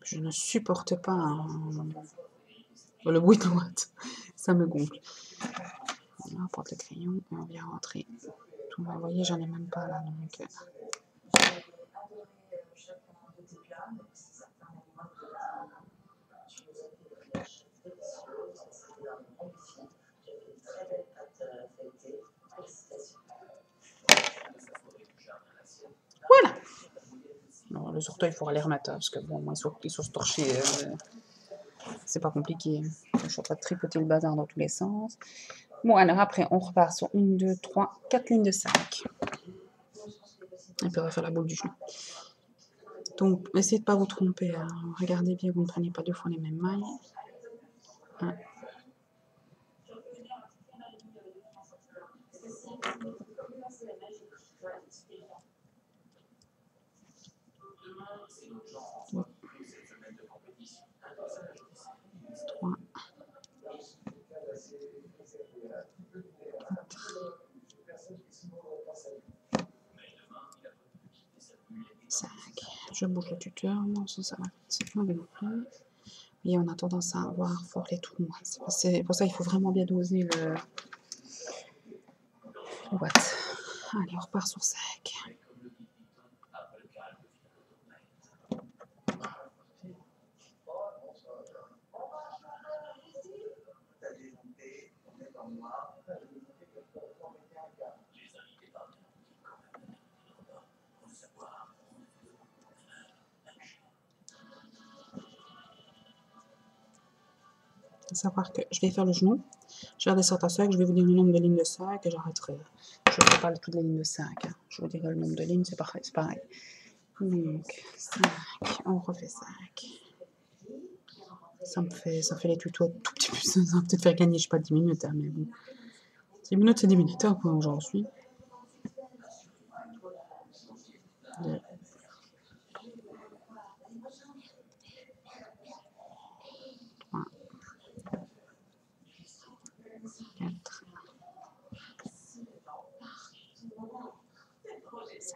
S1: Je ne supporte pas le bruit de watts, ça me gonfle. On va prendre le crayon et on vient rentrer. Tout, vous voyez, j'en ai même pas là, donc. Voilà. Alors, les orteils, il faudra les remettre, parce que bon, moi, ils sont torchés. C'est pas compliqué. Je suis en train de tripoter le bazar dans tous les sens. Bon, alors après, on repart sur 1, 2, 3, 4 lignes de 5. Et puis on va faire la boule du genou. Donc, essayez de ne pas vous tromper. Hein. Regardez bien, vous ne prenez pas deux fois les mêmes mailles. Hein. Trois. 5. Je bouge le tuteur, non, ça va pas gonfler. Et on a tendance à avoir fort les trous. C'est pour ça qu'il faut vraiment bien doser le watt. Allez, on repart sur 5. Savoir que je vais faire le genou, je vais redescendre à 5, je vais vous dire le nombre de lignes de 5 et j'arrêterai. Je ne fais pas toutes les lignes de 5. Hein. Je vous dirai le nombre de lignes, c'est pareil. Donc, 5, on refait 5. Ça fait les tutos tout petit peu, ça va peut-être faire gagner, je sais pas, 10 minutes, hein, mais bon. 10 minutes, c'est 10 minutes, hein, au point où j'en suis. 2. 3. 4. 5.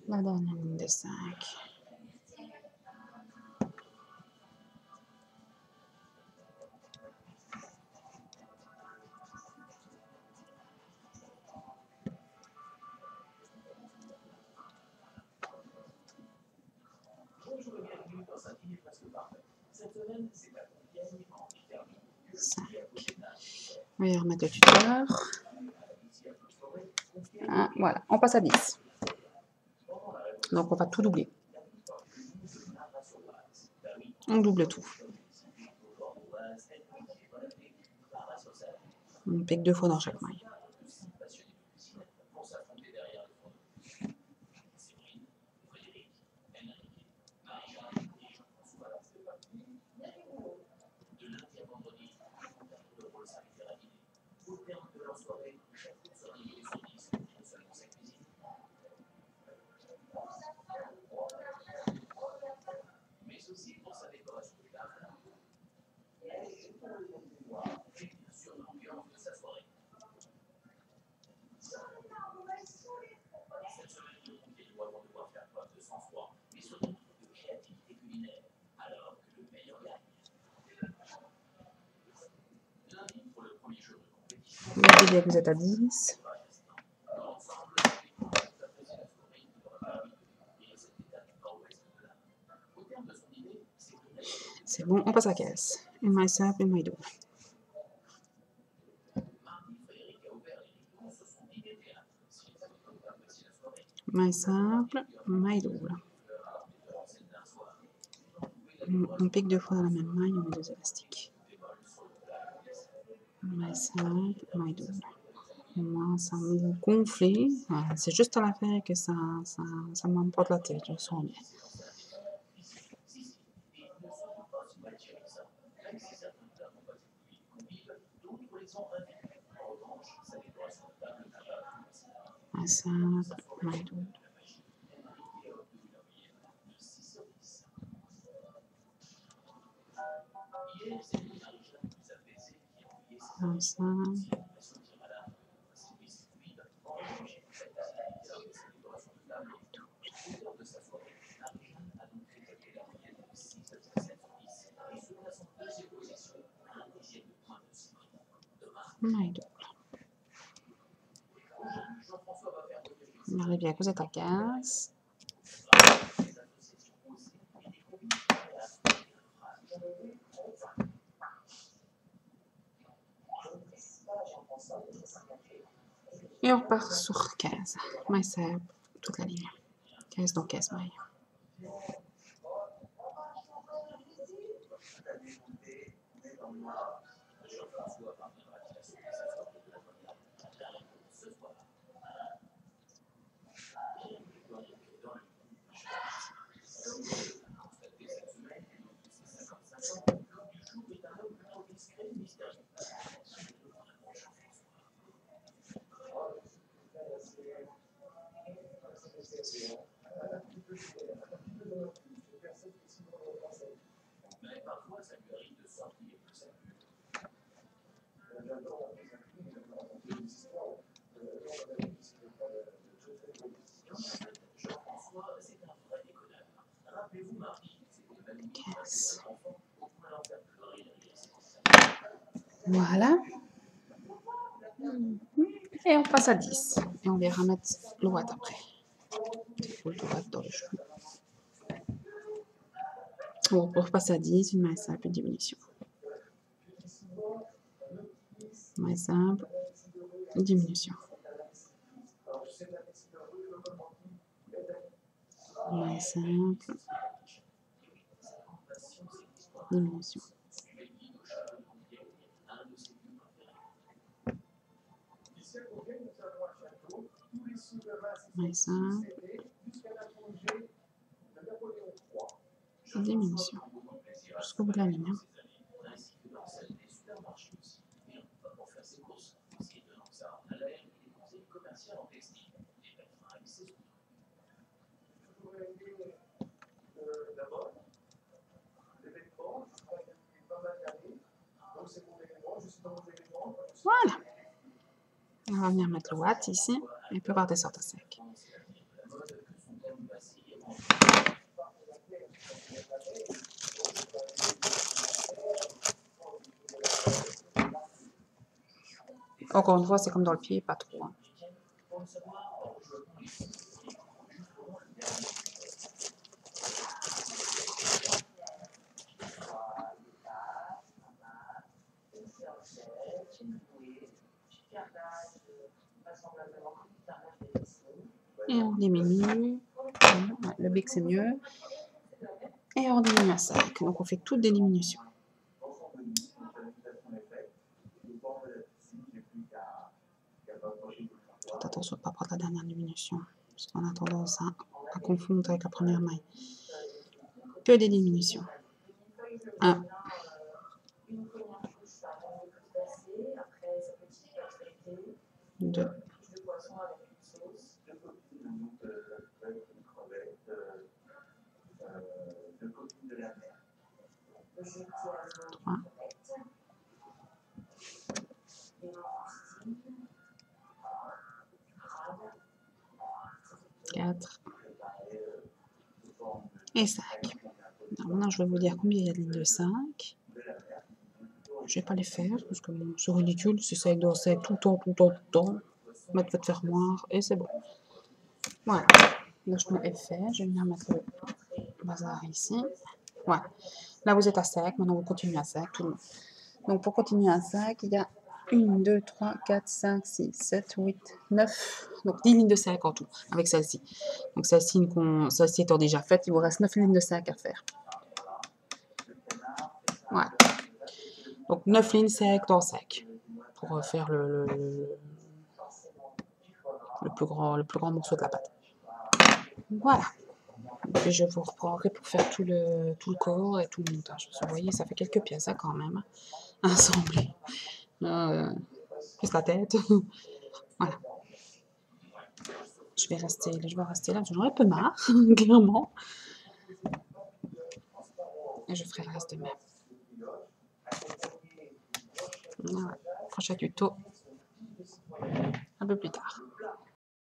S1: La dernière ligne de 5. On va remettre le tuteur. Ah, voilà, on passe à 10. Donc on va tout doubler. On double tout. On pique 2 fois dans chaque maille. Regardez bien que vous êtes à 10. C'est bon, on passe à 15. Une maille simple, une maille double. Maille simple, maille double. On pique 2 fois dans la même maille, on met 2 élastiques. Maille simple, maille double. Et moi, ça me gonfle. Voilà, c'est juste à la fin que ça m'emporte la tête, je sens bien. Maille simple, maille double. Maille simple. Maille double. Regardez bien que vous êtes à 15. Et on repart sur 15. Maille simple, toute la ligne. 15 donc 15 mailles. 15. Voilà. Et on passe à 10. Et on verra mettre le watt après. Le watt dans le jeu. Bon, pour passer à 10, une main simple, une diminution. Main simple, une diminution. Main simple, diminution. Main simple, diminution. Jusqu'au bout de la ligne. Hein. Voilà. On va venir mettre le watt ici et puis on va redescendre à 5. Encore une fois, c'est comme dans le pied, pas trop. Hein. Et on diminue. Le bec, c'est mieux. Et on diminue à 5. Donc, on fait toutes des diminutions. Faites attention de ne pas prendre la dernière diminution. Parce qu'on a tendance à confondre avec la première maille. Que des diminutions. 1. 2. 3. 4. Et 5. Alors maintenant, je vais vous dire combien il y a de lignes de 5. Je ne vais pas les faire, parce que bon, c'est ridicule. Si ça doit être tout le temps. Mettre votre fermoir, et c'est bon. Voilà. Donc, je mets fait. Je vais venir mettre le bazar ici. Voilà. Là, vous êtes à 5. Maintenant, vous continuez à 5, tout le monde. Donc, pour continuer à 5, il y a 1, 2, 3, 4, 5, 6, 7, 8, 9. Donc, 10 lignes de 5 en tout, avec celle-ci. Donc, celle-ci étant déjà faite, il vous reste 9 lignes de 5 à faire. Voilà. Donc, 9 lignes 5 dans 5. Pour faire le plus grand morceau de la pâte. Voilà. Puis je vous reprendrai pour faire tout le corps et tout le montage. Vous voyez, ça fait quelques pièces hein, quand même. Assemblées. Plus la tête. Voilà. Je vais rester là, j'en ai un peu marre, clairement. Et je ferai le reste demain. Voilà. Prochain tuto. Un peu plus tard.